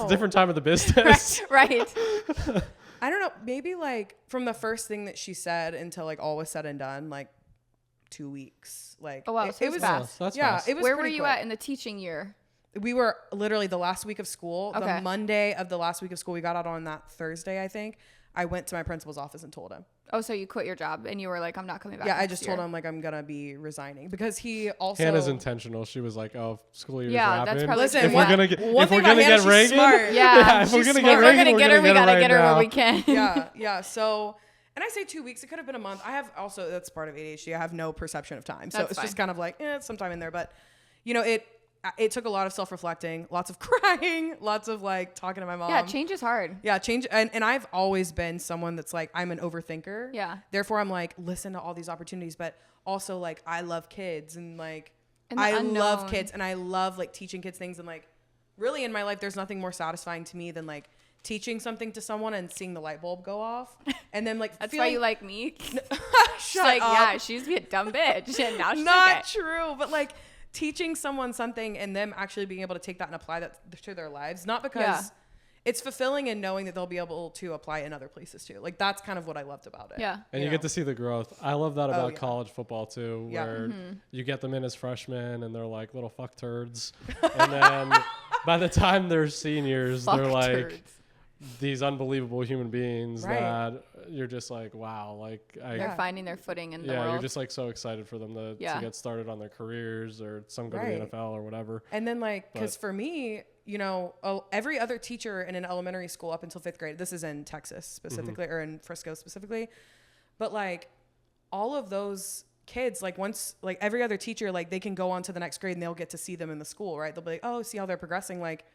different time of the business. Right. I don't know. Maybe like from the first thing that she said until like all was said and done, like 2 weeks. Like, oh wow, so it was fast. That's yeah, fast. it was. Where were pretty you quick. at in the teaching year? We were literally the last week of school. Okay. The Monday of the last week of school, we got out on that Thursday, I think. I went to my principal's office and told him. Oh, so you quit your job and you were like, I'm not coming back. Yeah, I just told him like I'm gonna be resigning because he also. Hannah's intentional. She was like, "Oh, school year's Yeah, wrapping. that's probably Listen, if we're gonna get Reagan, yeah, if we're if gonna we're gonna Reagan, get her, we gotta get her when we can. yeah. So, and I say 2 weeks. It could have been a month. I have also that's part of ADHD. I have no perception of time, so That's it's fine. just kind of like it's sometime in there. But it took a lot of self-reflecting, lots of crying, lots of like talking to my mom. Yeah, change is hard. Yeah, change. And I've always been someone that's like, I'm an overthinker. Yeah. Therefore, I'm like, listen to all these opportunities, but also like, I love kids and like, And the I unknown. love kids and I love like teaching kids things. And like, really in my life, there's nothing more satisfying to me than like teaching something to someone and seeing the light bulb go off, and then like That's why you like me. She's Shut like, up. yeah, she used to be a dumb bitch, and now she's Not okay. true, but like teaching someone something and them actually being able to take that and apply that to their lives, not because it's fulfilling and knowing that they'll be able to apply it in other places too. Like that's kind of what I loved about it. Yeah. And you get to see the growth. I love that about yeah. college football too, Yeah. where you get them in as freshmen and they're like little fuck turds. And then by the time they're seniors, Fuck they're like turds. these unbelievable human beings Right. that you're just like, wow, like They're finding their footing in the yeah, world. you're just like so excited for them to get started on their careers, or some go to Right. the NFL or whatever. And then like, because for me, you know, every other teacher in an elementary school up until 5th grade, this is in Texas specifically, or in Frisco specifically, but like all of those kids, like once, like every other teacher, like they can go on to the next grade and they'll get to see them in the school, right? They'll be like, oh, see how they're progressing. Like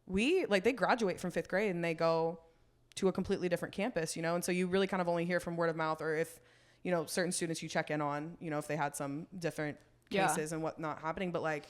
they graduate from 5th grade and they go to a completely different campus, you know? And so you really kind of only hear from word of mouth, or if, you know, certain students you check in on, you know, if they had some different cases and whatnot happening, but like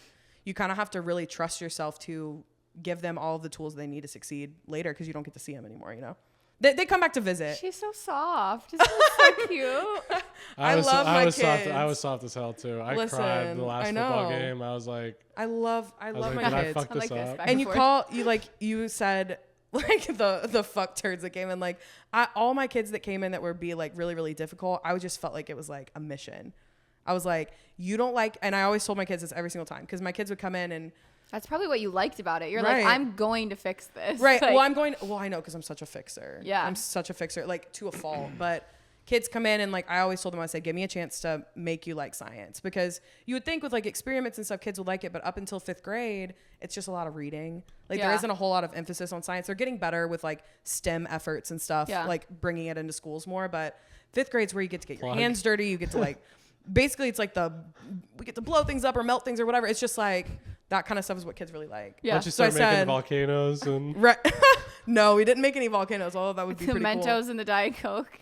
you kind of have to really trust yourself to give them all the tools they need to succeed later, because you don't get to see them anymore, you know? They come back to visit. She's so soft. Isn't that so cute? I love my kids. I was soft as hell too. I Listen, cried the last I football know. game. I was like, I love like, my did I kids. fuck I'm this like this up? back And forth. you said like the fuck turds that came in, like all my kids that came in that were like really, really difficult, I just felt like it was like a mission. I was like, you don't like, and I always told my kids this every single time, because my kids would come in and That's probably what you liked about it. You're Right. like, I'm going to fix this. right. Like, Well, I know, because I'm such a fixer. Yeah. I'm such a fixer, like to a fault. But kids come in and like I always told them, I said, give me a chance to make you like science, because you would think with like experiments and stuff, kids would like it, but up until 5th grade, it's just a lot of reading. Like there Yeah. isn't a whole lot of emphasis on science. They're getting better with like STEM efforts and stuff, Yeah. like bringing it into schools more. But 5th grade's where you get to get your Plug. hands dirty. You get to like, basically it's like we get to blow things up or melt things or whatever. It's just like that kind of stuff is what kids really like. Yeah. Once you So I start making said- volcanoes and Right. No, we didn't make any volcanoes, although that would be the pretty cool. Mentos and the Diet Coke.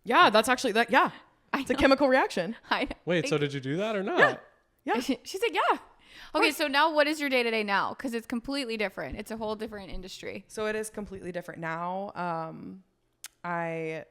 Yeah, that's actually that. Yeah, I it's a know. chemical reaction. I know. wait, so did you do that or not? Yeah. She said, yeah. Okay, so now what is your day to day now? Because it's completely different. It's a whole different industry. So it is completely different now. I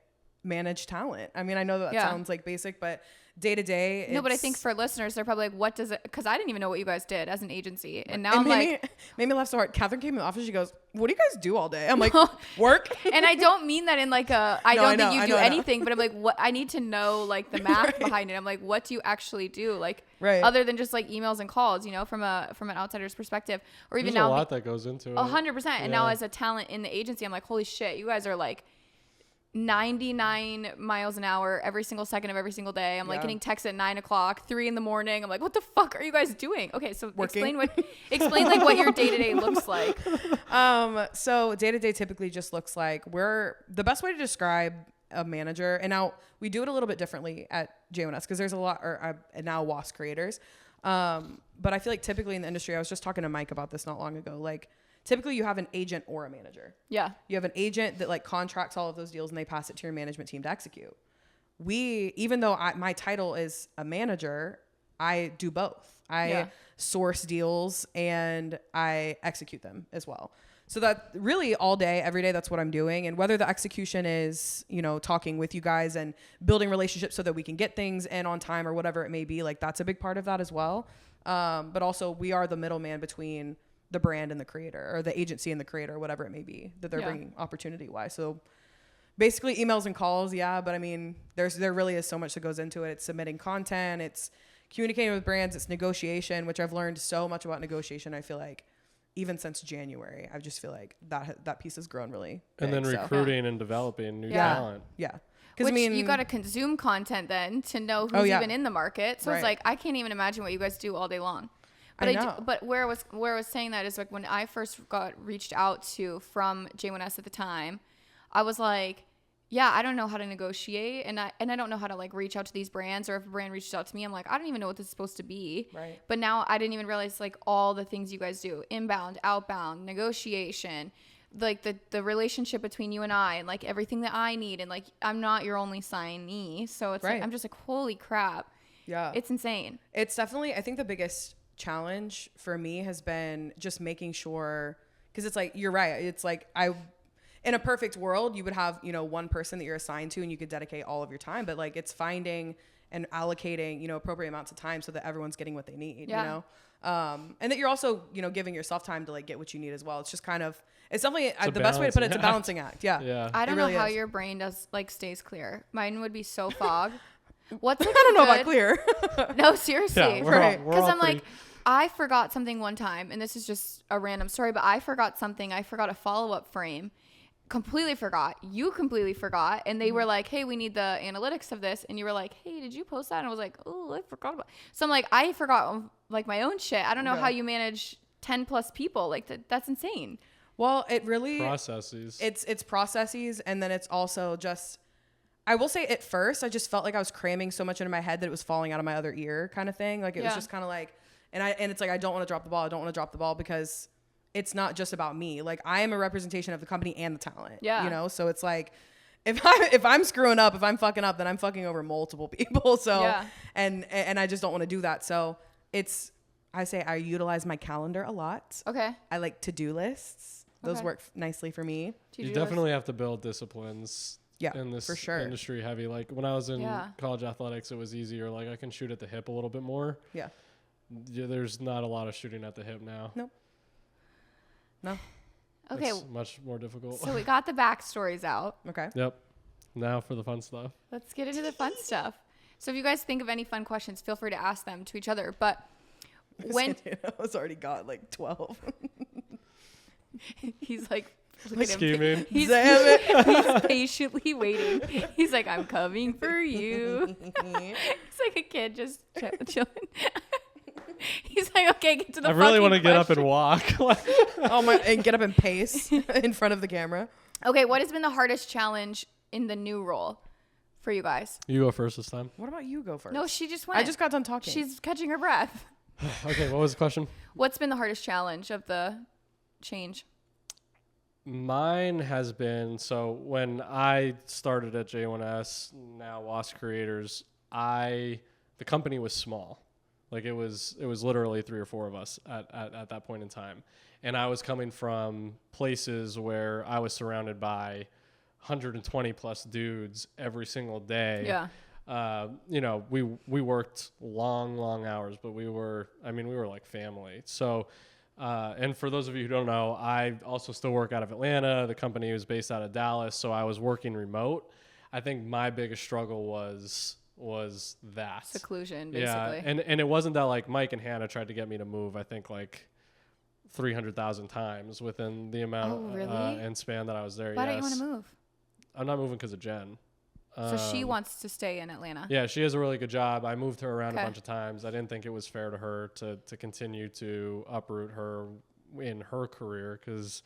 manage talent. I mean, I know that Yeah. sounds like basic, but day to day. No, but I think for listeners, they're probably like, what does it? Because I didn't even know what you guys did as an agency. And now it I'm made like, made me laugh so hard. Catherine came in the office. She goes, "What do you guys do all day?" I'm like, "Work." and I don't mean that in like a, I No, don't I know, think you I do know, I know. anything, but I'm like, what? I need to know like the math Right. behind it. I'm like, what do you actually do? Like, Right. other than just like emails and calls, you know, from an outsider's perspective, or even There's a now, lot that goes into it. 100%. And now Yeah. as a talent in the agency, I'm like, holy shit, you guys are like 99 miles an hour every single second of every single day. I'm like Yeah. getting texts at 9 o'clock, 3 a.m. I'm like, what the fuck are you guys doing? Okay, so Working. explain like what your day to day looks like. So day to day typically just looks like the best way to describe a manager, and now we do it a little bit differently at JMS because there's a lot, or now WAS creators. But I feel like typically in the industry, I was just talking to Mike about this not long ago. Like typically you have an agent or a manager. Yeah. You have an agent that like contracts all of those deals and they pass it to your management team to execute. Even though my title is a manager, I do both. I source deals and I execute them as well. So that really all day, every day, that's what I'm doing. And whether the execution is, you know, talking with you guys and building relationships so that we can get things in on time or whatever it may be, like that's a big part of that as well. But also we are the middleman between the brand and the creator, or the agency and the creator, or whatever it may be that they're bringing opportunity wise. So basically emails and calls. Yeah. But I mean, there really is so much that goes into it. It's submitting content, it's communicating with brands, it's negotiation, which I've learned so much about negotiation. I feel like even since January, I just feel like that piece has grown really And big, then so. recruiting and developing new Yeah. talent. Yeah. Which I mean, you got to consume content then to know who's yeah. even in the market. So it's Right. like, I can't even imagine what you guys do all day long. But I do, know. but where I was saying that is like when I first got reached out to from J1S at the time, I was like, yeah, I don't know how to negotiate, and I don't know how to like reach out to these brands, or if a brand reaches out to me, I'm like, I don't even know what this is supposed to be. Right. But now I didn't even realize like all the things you guys do: inbound, outbound, negotiation, like the relationship between you and I, and like everything that I need, and like I'm not your only signee, so it's Right. like I'm just like, holy crap, yeah, it's insane. It's definitely, I think the biggest challenge for me has been just making sure, because it's like, you're right. It's like in a perfect world, you would have, you know, one person that you're assigned to and you could dedicate all of your time. But like it's finding and allocating, you know, appropriate amounts of time so that everyone's getting what they need, you know? And that you're also, you know, giving yourself time to like get what you need as well. It's just kind of, it's definitely the best way to put it. It's a balancing act. Yeah. I don't really know how is. your brain does like stays clear. Mine would be so fog. What's like I don't know good- about clear. No, seriously. Yeah, we're all Because I'm pretty- like, I forgot something one time, and this is just a random story, but I forgot something. I forgot a follow-up frame. Completely forgot. You completely forgot. And they were like, hey, we need the analytics of this. And you were like, hey, did you post that? And I was like, oh, I forgot about it. So I'm like, I forgot like my own shit. I don't know how you manage 10 plus people. Like that's insane. Well, it really processes. It's processes, and then it's also just. I will say at first I just felt like I was cramming so much into my head that it was falling out of my other ear, kind of thing. Like it was just kind of like, and it's like I don't want to drop the ball. I don't want to drop the ball because it's not just about me. Like I am a representation of the company and the talent. Yeah. You know, so it's like if I'm screwing up, if I'm fucking up, then I'm fucking over multiple people. So and I just don't want to do that. So I say I utilize my calendar a lot. Okay. I like to-do lists. Those work nicely for me. You definitely have to build disciplines. Yeah, in this for sure. industry heavy. Like when I was in college athletics, it was easier. Like I can shoot at the hip a little bit more. Yeah. There's not a lot of shooting at the hip now. Nope. No. Okay. It's much more difficult. So we got the backstories out. Okay. Yep. Now for the fun stuff. Let's get into the fun stuff. So if you guys think of any fun questions, feel free to ask them to each other. But when Santino has already got like 12. he's like, look at him. Scheming. He's, Damn it. he's patiently waiting. He's like, I'm coming for you. He's like a kid just chilling. He's like, okay, get to the I really want to get up and walk. Oh my! And get up and pace in front of the camera. Okay, what has been the hardest challenge in the new role for you guys? You go first this time. What about you go first? No, she just went. I just got done talking. She's catching her breath. Okay, what was the question? What's been the hardest challenge of the change? Mine has been, so when I started at J1S, now Wasp Creators, the company was small. Like it was literally 3 or 4 of us at that point in time. And I was coming from places where I was surrounded by 120 plus dudes every single day. Yeah. You know, we worked long hours, but we were like family. So, and for those of you who don't know, I also still work out of Atlanta. The company was based out of Dallas, so I was working remote. I think my biggest struggle was that Seclusion, basically. Yeah, and it wasn't that like Mike and Hannah tried to get me to move. I think like 300,000 times within the amount and span that I was there. Why don't you want to move? I'm not moving because of Jen. So she wants to stay in Atlanta. Yeah, she has a really good job. I moved her around a bunch of times. I didn't think it was fair to her to continue to uproot her in her career because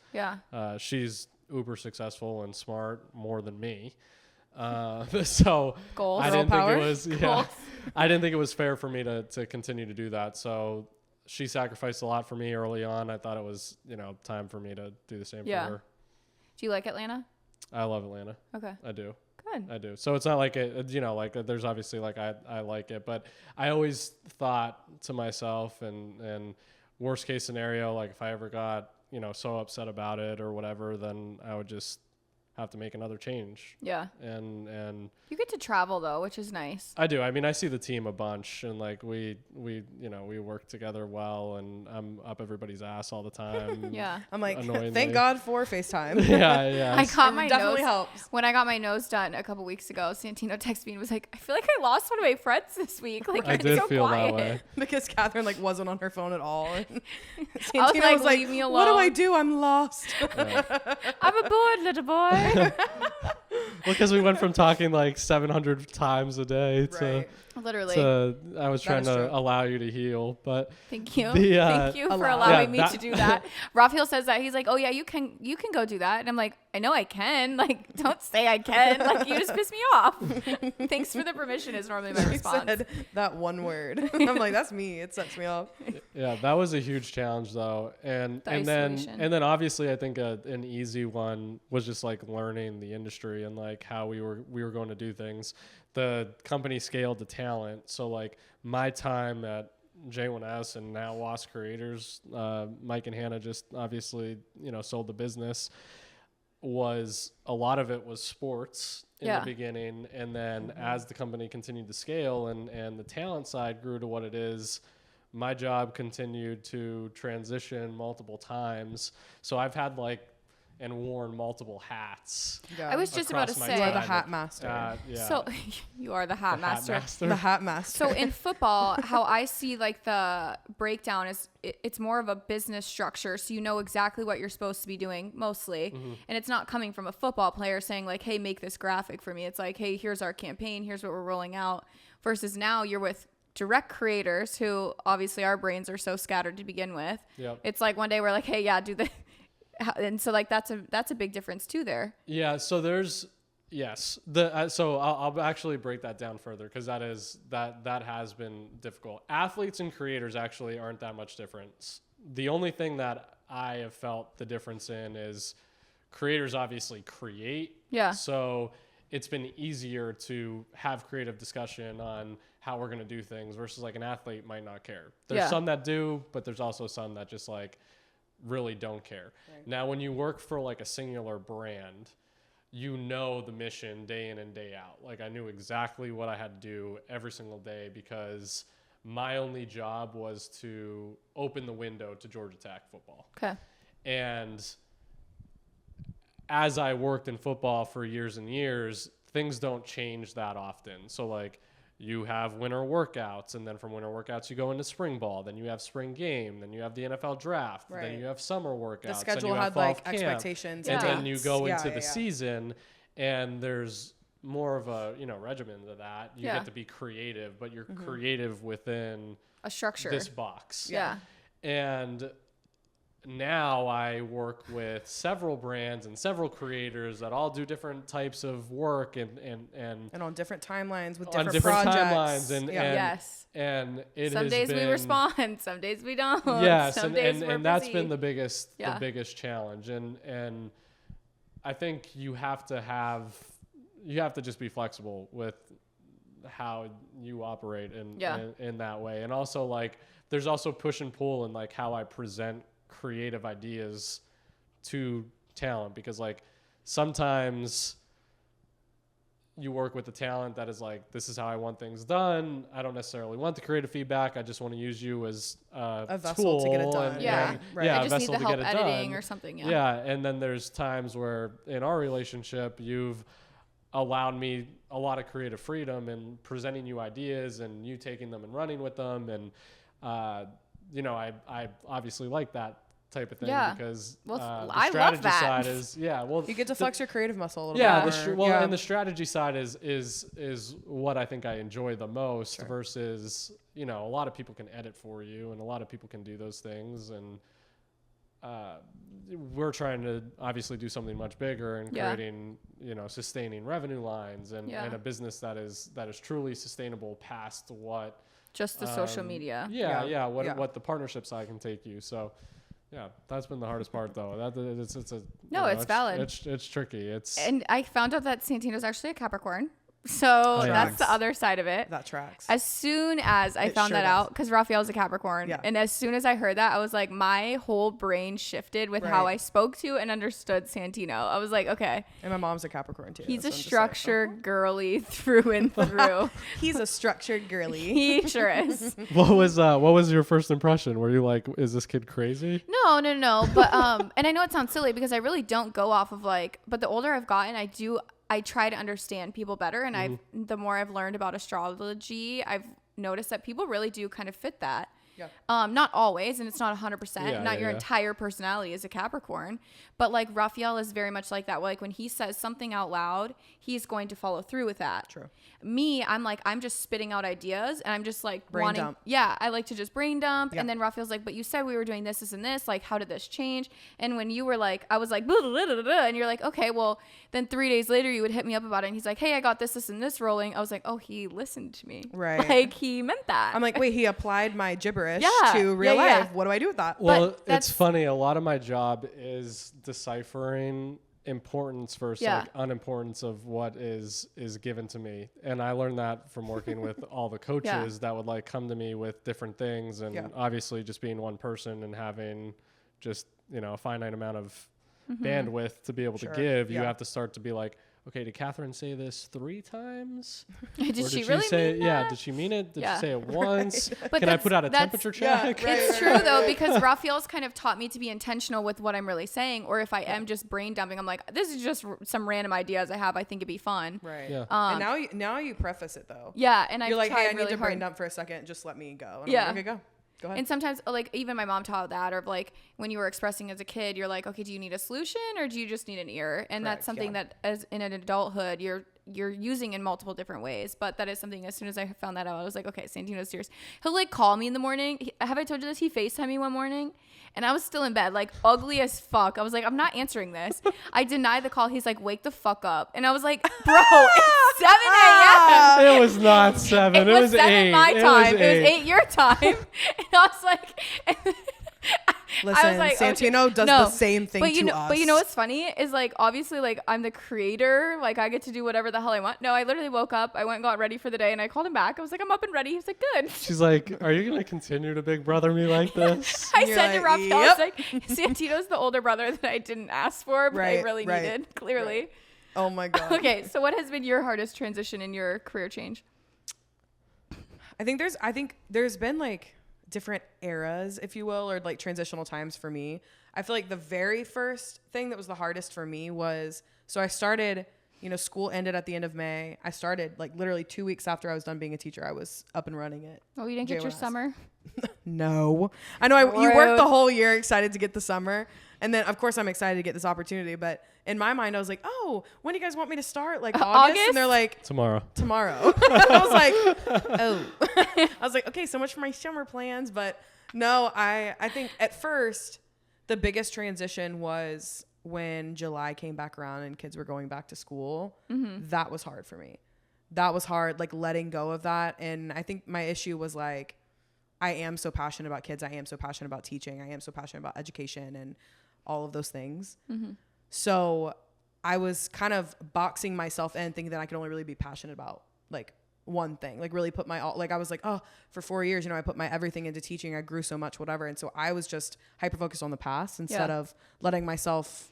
she's uber successful and smart more than me. So Goals. I didn't think it was Goals. I didn't think it was fair for me to continue to do that. So she sacrificed a lot for me early on. I thought it was, time for me to do the same for her. Do you like Atlanta? I love Atlanta. Okay. I do. Good. I do. So it's not like there's obviously like I like it, but I always thought to myself and worst case scenario, like if I ever got, so upset about it or whatever, then I would just have to make another change. Yeah. And you get to travel though, which is nice. I do. I mean, I see the team a bunch and like we work together well and I'm up everybody's ass all the time. Yeah. I'm like, annoyingly. thank God for FaceTime. Yeah. I got my definitely nose. helps. When I got my nose done a couple weeks ago, Santino texted me and was like, I feel like I lost one of my friends this week. Like, I you're did so feel quiet. that way. Because Catherine wasn't on her phone at all. And I was like, leave me alone. What do I do? I'm lost. I'm aboard, little boy. Well, because we went from talking like 700 times a day Right. Literally. to I was trying is to true. allow you to heal, but Thank you. The, Thank you for allow- allowing Yeah, me to do that. Raphael says that. He's like, oh yeah, you can go do that. And I'm like, I know I can. Like, don't say I can. Like, you just piss me off. Thanks for the permission is normally my She response. said that one word. I'm like, that's me. It sets me off. yeah, that was a huge challenge though, and isolation. then obviously I think an easy one was just like learning the industry and like how we were going to do things. The company scaled the talent, so like my time at J1S and now Wasp Creators, Mike and Hannah just obviously sold the business. was a lot of it was sports in Yeah. the beginning, and then as the company continued to scale and the talent side grew to what it is, my job continued to transition multiple times. So I've had and worn multiple hats. Yeah. I was just about to across my say. You are the time. hat master. Yeah. So you are the hat master. The hat master. So in football, how I see like the breakdown is it's more of a business structure. So you know exactly what you're supposed to be doing mostly. And it's not coming from a football player saying like, hey, make this graphic for me. It's like, hey, here's our campaign. Here's what we're rolling out. Versus now you're with direct creators who obviously our brains are so scattered to begin with. Yep. It's like one day we're like, hey, yeah, do the. And so like that's a big difference too there. Yeah, so there's so I'll actually break that down further because that has been difficult. Athletes and creators actually aren't that much difference. The only thing that I have felt the difference in is creators obviously create. Yeah. So it's been easier to have creative discussion on how we're going to do things versus like an athlete might not care. There's some that do, but there's also some that just like really don't care. Right. Now, when you work for like a singular brand, you know the mission day in and day out. Like I knew exactly what I had to do every single day because my only job was to open the window to Georgia Tech football. Okay. And as I worked in football for years and years, things don't change that often. So like you have winter workouts, and then from winter workouts you go into spring ball, then you have spring game, then you have the NFL draft, then you have summer workouts. The schedule then you have had fall like camp, expectations, and Yeah. then you go into the yeah. season, and there's more of a regimen to that. You Yeah. get to be creative, but you're creative within A structure. this box. Yeah. And now I work with several brands and several creators that all do different types of work and on different timelines with on different, different projects. timelines and Yes. and it Some has days we been- respond, some days we don't. yes Some and days and, we're and that's busy. been the biggest Yeah. challenge, and I think you have to just be flexible with how you operate in that way. And also like there's also push and pull in like how I present creative ideas to talent, because like sometimes you work with the talent that is like, this is how I want things done. I don't necessarily want the creative feedback. I just want to use you as a vessel tool to get it done. Yeah. Right. Yeah, I a just need vessel the to help get it editing done. or something. Yeah. And then there's times where in our relationship, you've allowed me a lot of creative freedom in presenting you ideas and you taking them and running with them. And, I obviously like that type of thing because Well, the I love strategy that. side is, You get to flex your creative muscle a little yeah, bit more. and the strategy side is what I think I enjoy the most versus, a lot of people can edit for you and a lot of people can do those things. And we're trying to obviously do something much bigger and creating, sustaining revenue lines and a business that is truly sustainable past what Just the social media. What the partnership side can take you. So yeah, that's been the hardest part though. It's valid. It's tricky. And I found out that Santino's actually a Capricorn. So that's the other side of it. That tracks. As soon as I found that out, because Raphael's a Capricorn, and as soon as I heard that, I was like, my whole brain shifted with how I spoke to and understood Santino. I was like, okay. And my mom's a Capricorn too. He's so a I'm just structured girly through and through. He's a structured girly. He sure is. What was your first impression? Were you like, is this kid crazy? No. But and I know it sounds silly because I really don't go off of but the older I've gotten, I try to understand people better, and the more I've learned about astrology, I've noticed that people really do kind of fit that. Yeah. Not always, and it's not 100%. Not your entire personality is a Capricorn, but like Raphael is very much like that. Like when he says something out loud, he's going to follow through with that. True. Me, I'm just spitting out ideas, and I'm just like brain dump. Yeah, I like to just brain dump, and then Raphael's like, but you said we were doing this, and this. Like, how did this change? And when you were like, I was like, blah, blah, blah, blah, blah, and you're like, okay, well, then 3 days later you would hit me up about it, and he's like, hey, I got this, and this rolling. I was like, oh, he listened to me. Right. Like he meant that. I'm like, wait, he applied my gibberish Yeah. to real Yeah, life. yeah. What do I do with that? Well, that's- it's funny. A lot of my job is deciphering importance versus like unimportance of what is given to me, and I learned that from working with all the coaches that would like come to me with different things, and obviously just being one person and having just a finite amount of bandwidth to be able Sure. to give. You Yeah. have to start to be like, okay, did Catherine say this 3 times? Did Or she really say, mean yeah, that? did she mean it? Did Yeah. she say it once? But Can I put out a temperature yeah, check? right. It's true though, because Raphael's kind of taught me to be intentional with what I'm really saying, or if I am just brain dumping, I'm like, this is just some random ideas I have. I think it'd be fun. Right. Yeah. And now you preface it though. Yeah, and I've You're like, tried hey, I need really to brain hard. dump for a second. Just let me go. And Yeah. I'm like, okay, go ahead. And sometimes, like, even my mom taught that, or like when you were expressing as a kid, you're like, okay, do you need a solution or do you just need an ear? And Correct, that's something yeah. that, as in an adulthood, you're using in multiple different ways. But that is something. As soon as I found that out, I was like, okay, Santino's serious. He'll like call me in the morning. Have I told you this? He FaceTimed me one morning, and I was still in bed, like ugly as fuck. I was like, I'm not answering this. I denied the call. He's like, wake the fuck up, and I was like, bro, it's 7 a.m. It was not 7. It was 7 8. my time. It was 8. 8 your time. And I was like, Listen, I was like, Santino okay, does no. the same thing but you to know, us. But you know what's funny is like, obviously, like I'm the creator. Like I get to do whatever the hell I want. No, I literally woke up. I went and got ready for the day, and I called him back. I was like, I'm up and ready. He was like, good. She's like, are you going to continue to big brother me like this? I You're said to like, Raphael, I yep. was like, Santino's the older brother that I didn't ask for, but I Right, really right, needed, clearly. Oh my God. Okay, so what has been your hardest transition in your career change? I think there's been like different eras, if you will, or like transitional times for me. I feel like the very first thing that was the hardest for me was, so I started, school ended at the end of May. I started like literally 2 weeks after I was done being a teacher. I was up and running it. Oh, you didn't get your J1S. summer? No. I know you worked Rude. the whole year excited to get the summer. And then, of course, I'm excited to get this opportunity. But in my mind, I was like, oh, when do you guys want me to start? Like August? And they're like, Tomorrow. I was like, oh. I was like, okay, so much for my summer plans. But no, I think at first, the biggest transition was when July came back around and kids were going back to school. Mm-hmm. That was hard for me. That was hard, like letting go of that. And I think my issue was like, I am so passionate about kids. I am so passionate about teaching. I am so passionate about education and all of those things. Mm-hmm. So I was kind of boxing myself in, thinking that I could only really be passionate about like one thing, like really put my all, like I was like, oh, for 4 years, I put my everything into teaching. I grew so much, whatever. And so I was just hyper focused on the past instead of letting myself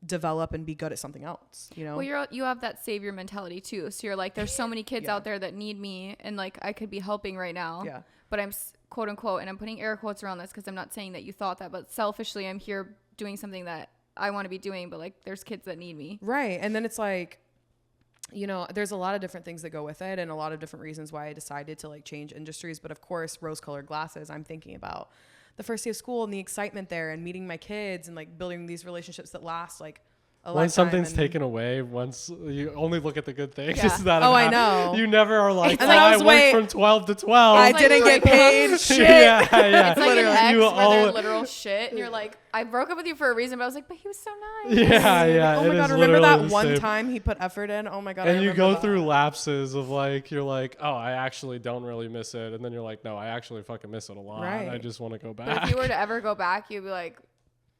develop and be good at something else, Well, you have that savior mentality too. So you're like, there's so many kids out there that need me, and like I could be helping right now. Yeah. But I'm quote unquote, and I'm putting air quotes around this because I'm not saying that you thought that, but selfishly, I'm here doing something that I want to be doing, but like there's kids that need me. Right. And then it's like, there's a lot of different things that go with it and a lot of different reasons why I decided to like change industries. But of course, rose-colored glasses, I'm thinking about the first day of school and the excitement there and meeting my kids and like building these relationships that last like a Once lifetime. something's taken away, once you only look at the good things. Yeah. That Oh, have I happened. know. You never are like, And then I I was worked from 12 to 12. I like, didn't get paid shit. yeah, yeah. It's like an ex You where they're all- literal shit, and you're like, I broke up with you for a reason, but I was like, but he was so nice. Yeah, yeah. Oh it my is God, remember literally that the one same. time he put effort in? Oh my God. And I you remember go that. through lapses of like, you're like, oh, I actually don't really miss it. And then you're like, no, I actually fucking miss it a lot. Right. I just want to go But back. if you were to ever go back, you'd be like,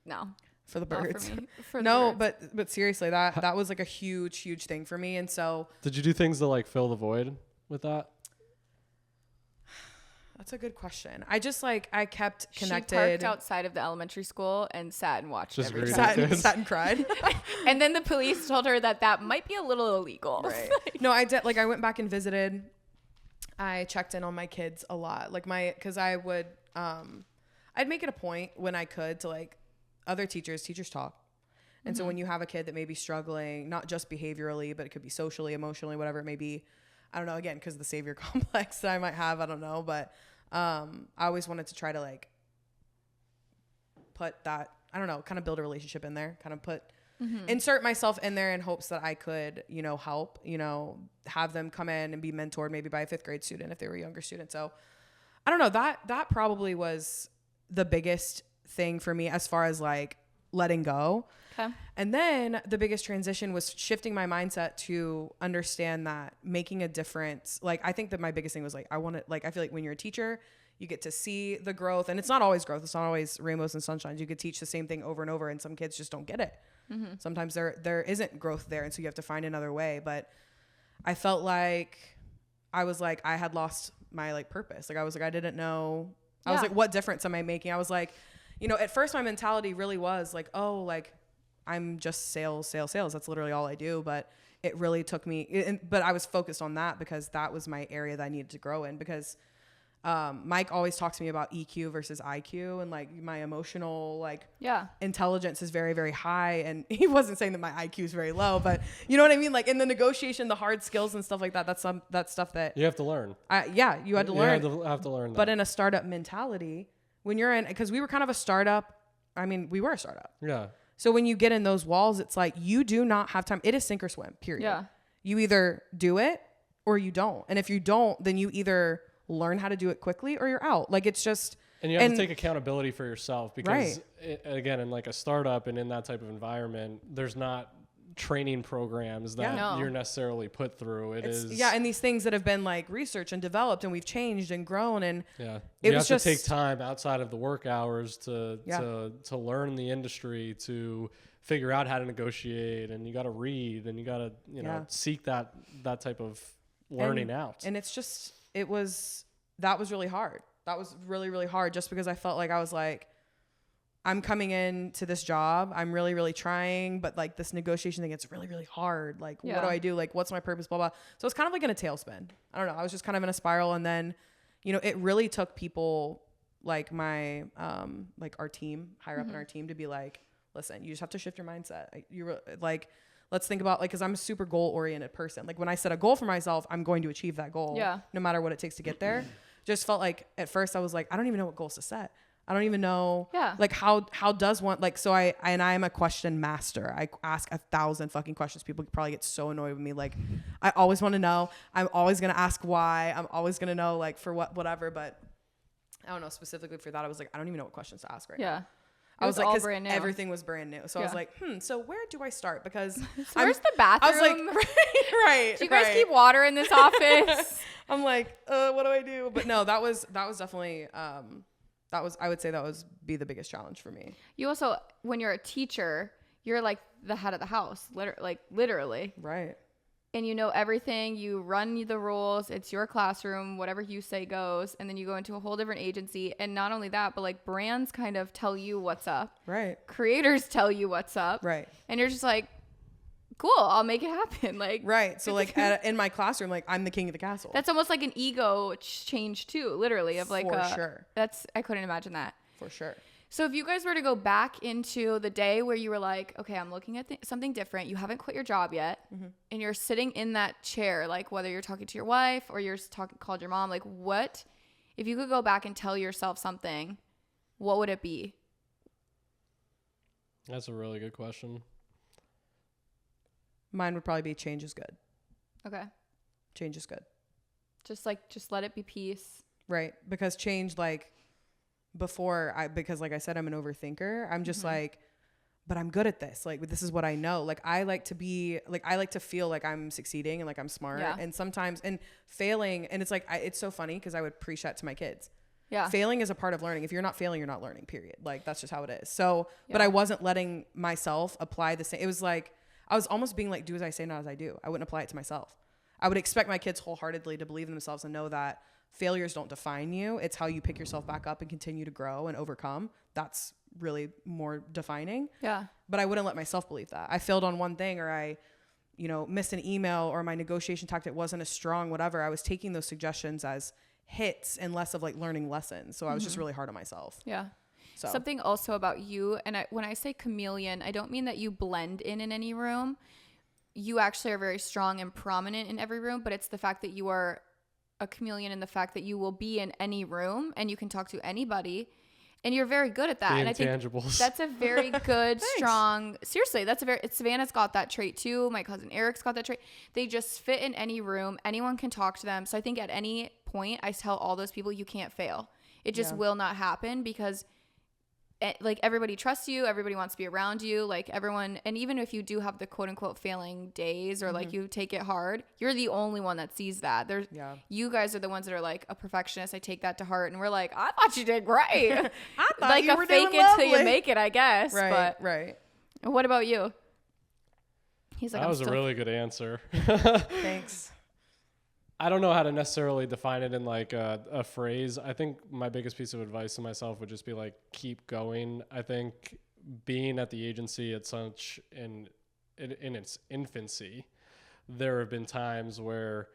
no, For the not birds. for me. For the No, birds. but seriously, that was like a huge thing for me. And so Did you do things to like fill the void with that? that's a good question. I just like, I kept She connected. parked outside of the elementary school and sat and watched Just every greeted child. kids. sat and cried. And then the police told her that might be a little illegal. Right. No, I did. Like, I went back and visited. I checked in on my kids a lot. Like because I would, I'd make it a point when I could to like other teachers talk. And so when you have a kid that may be struggling, not just behaviorally, but it could be socially, emotionally, whatever it may be. I don't know, again, because of the savior complex that I might have, I don't know. But I always wanted to try to like put that, I don't know, kind of build a relationship in there, kind of insert myself in there in hopes that I could, help, have them come in and be mentored maybe by a 5th grade student if they were a younger student. So I don't know, that probably was the biggest thing for me as far as like letting go. Okay. And then the biggest transition was shifting my mindset to understand that making a difference. Like, I think that my biggest thing was like, I feel like when you're a teacher, you get to see the growth, and it's not always growth. It's not always rainbows and sunshines. You could teach the same thing over and over, and some kids just don't get it. Mm-hmm. Sometimes there isn't growth there. And so you have to find another way. But I felt like I had lost my like purpose. Like I was like, I didn't know. I was like, what difference am I making? I was like, at first my mentality really was like, oh, like I'm just sales. That's literally all I do. But it really took me, but I was focused on that because that was my area that I needed to grow in, because Mike always talks to me about EQ versus IQ, and like my emotional intelligence is very, very high. And he wasn't saying that my IQ is very low, but you know what I mean? Like in the negotiation, the hard skills and stuff like that, that's stuff that you have to learn. You had to learn. You have to learn that. But in a startup mentality, when you're in, because we were kind of a startup, I mean, we were a startup. Yeah. So when you get in those walls, it's like you do not have time. It is sink or swim, period. Yeah. You either do it or you don't. And if you don't, then you either learn how to do it quickly or you're out. Like it's just, and you have to take accountability for yourself, because again, in like a startup and in that type of environment, there's not training programs that you're necessarily put through. And these things that have been like researched and developed, and we've changed and grown, and you have to take time outside of the work hours to learn the industry, to figure out how to negotiate, and you got to read, and you got to seek that type of learning out. And it's just, that was really hard. That was really, really hard, just because I felt like I was like, I'm coming in to this job, I'm really, really trying, but like this negotiation thing, it's really, really hard. Like, what do I do? Like, what's my purpose? Blah, blah. So it's kind of like in a tailspin. I don't know. I was just kind of in a spiral. And then, it really took people like my, like our team, higher up in our team, to be like, listen, you just have to shift your mindset. Let's think about, like, because I'm a super goal-oriented person. Like, when I set a goal for myself, I'm going to achieve that goal, no matter what it takes to get there. Just felt like, at first, I was like, I don't even know what goals to set. I don't even know, like, how does one, like, so I am a question master. I ask 1,000 fucking questions. People probably get so annoyed with me. Like, I always want to know. I'm always going to ask why. I'm always going to know, like, for whatever. But I don't know, specifically for that, I was like, I don't even know what questions to ask right now. I was like, because everything was brand new. So I was like, so where do I start? Because where's the bathroom? I was like, right. Do you guys keep water in this office? I'm like, what do I do? But no, that was definitely, I would say that was the biggest challenge for me. You also, when you're a teacher, you're like the head of the house, literally. Right. And you know everything. You run the rules. It's your classroom. Whatever you say goes. And then you go into a whole different agency. And not only that, but like brands kind of tell you what's up. Right. Creators tell you what's up. Right. And you're just like, cool, I'll make it happen. Like, right. So like in my classroom, like I'm the king of the castle. That's almost like an ego change too, literally, of like, for sure. I couldn't imagine that. For sure. So if you guys were to go back into the day where you were like, okay, I'm looking at something different. You haven't quit your job yet. And you're sitting in that chair, like whether you're talking to your wife or you're called your mom, like what, if you could go back and tell yourself something, what would it be? That's a really good question. Mine would probably be change is good. Okay. Change is good. Just let it be peace. Right. Because change, like, because like I said, I'm an overthinker. I'm just like, but I'm good at this. Like, this is what I know. Like, I like to feel like I'm succeeding and like I'm smart. Yeah. And sometimes, and failing, and it's like, it's so funny because I would preach that to my kids. Yeah. Failing is a part of learning. If you're not failing, you're not learning, period. Like, that's just how it is. So, but I wasn't letting myself apply the same. It was like, I was almost being like, do as I say, not as I do. I wouldn't apply it to myself. I would expect my kids wholeheartedly to believe in themselves and know that failures don't define you. It's how you pick yourself back up and continue to grow and overcome. That's really more defining. Yeah. But I wouldn't let myself believe that. I failed on one thing, or I, missed an email, or my negotiation tactic wasn't as strong, whatever. I was taking those suggestions as hits and less of like learning lessons. So I was just really hard on myself. Yeah. So. Something also about you, and when I say chameleon, I don't mean that you blend in any room. You actually are very strong and prominent in every room, but it's the fact that you are a chameleon and the fact that you will be in any room and you can talk to anybody, and you're very good at that. The and intangibles. I think that's a very good, strong, seriously, Savannah's got that trait too. My cousin Eric's got that trait. They just fit in any room. Anyone can talk to them. So I think at any point I tell all those people, you can't fail. It just will not happen, because like everybody trusts you, everybody wants to be around you, like everyone. And even if you do have the quote unquote failing days, or like you take it hard, you're the only one that sees that. You guys are the ones that are like a perfectionist. I take that to heart, and we're like, I thought you did great. I thought like you a were fake doing it till lovely. you make it, I guess. Right. But right. What about you? He's like, that was a really good answer. Thanks. I don't know how to necessarily define it in like a phrase. I think my biggest piece of advice to myself would just be like, keep going. I think being at the agency at such in its infancy, there have been times where,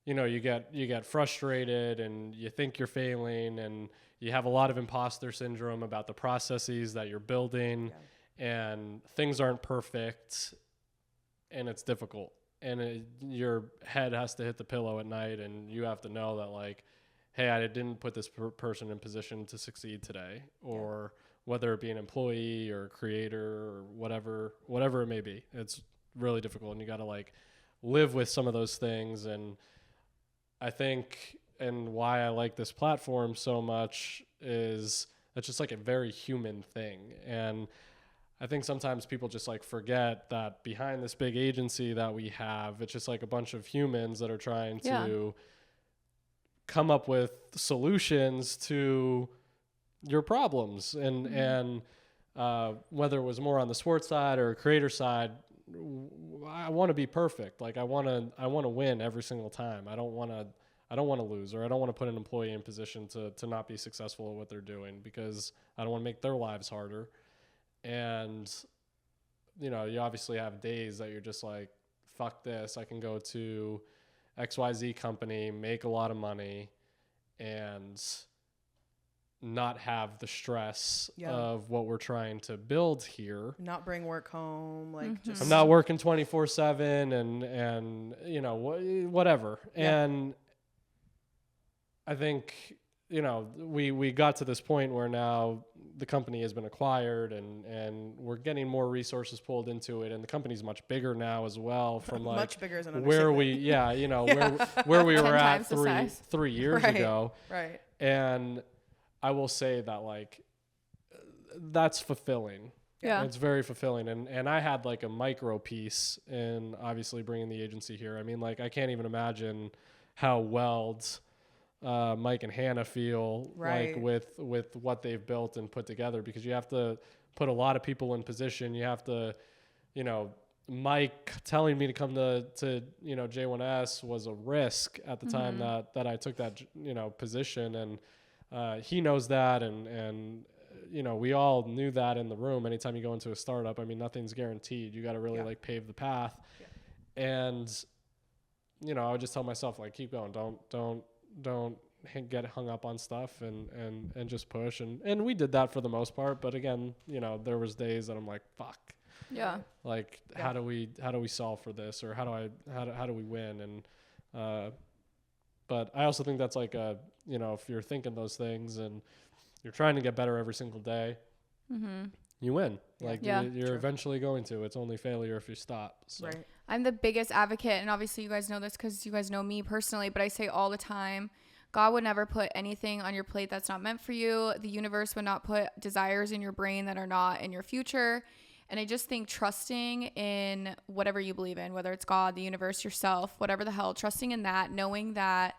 you know, you get frustrated and you think you're failing, and you have a lot of imposter syndrome about the processes that you're building, and things aren't perfect, and it's difficult, and your head has to hit the pillow at night, and you have to know that, like, hey, I didn't put this person in position to succeed today, or whether it be an employee or a creator or whatever it may be. It's really difficult, and you got to like live with some of those things. And I think, and why I like this platform so much is it's just like a very human thing. And I think sometimes people just like forget that behind this big agency that we have, it's just like a bunch of humans that are trying to come up with solutions to your problems. And whether it was more on the sports side or creator side, I want to be perfect. Like I want to win every single time. I don't want to lose, or I don't want to put an employee in position to not be successful at what they're doing, because I don't want to make their lives harder. And, you know, you obviously have days that you're just like, fuck this. I can go to XYZ company, make a lot of money, and not have the stress of what we're trying to build here. Not bring work home. Like just I'm not working 24/7 and you know, whatever. Yeah. And I think, you know, we got to this point where now the company has been acquired, and we're getting more resources pulled into it, and the company's much bigger now as well, from like much bigger as an where we where we were at 3 years ago. Right. And I will say that like that's fulfilling. Yeah. It's very fulfilling. And I had like a micro piece in obviously bringing the agency here. I mean, like I can't even imagine how Welds Mike and Hannah feel like with what they've built and put together, because you have to put a lot of people in position. You have to, you know, Mike telling me to come to you know, J1S was a risk at the time that I took that, you know, position, and he knows that, and you know, we all knew that in the room. Anytime you go into a startup, I mean, nothing's guaranteed. You got to really like pave the path. And you know, I would just tell myself like, keep going, don't get hung up on stuff, and just push. And we did that for the most part. But again, you know, there was days that I'm like, fuck. Yeah. Like, how do we solve for this? Or how do we win? And, but I also think that's like you know, if you're thinking those things and you're trying to get better every single day, you win. Like you're eventually going to. It's only failure if you stop. So. Right. I'm the biggest advocate, and obviously you guys know this because you guys know me personally, but I say all the time, God would never put anything on your plate that's not meant for you. The universe would not put desires in your brain that are not in your future. And I just think trusting in whatever you believe in, whether it's God, the universe, yourself, whatever the hell, trusting in that, knowing that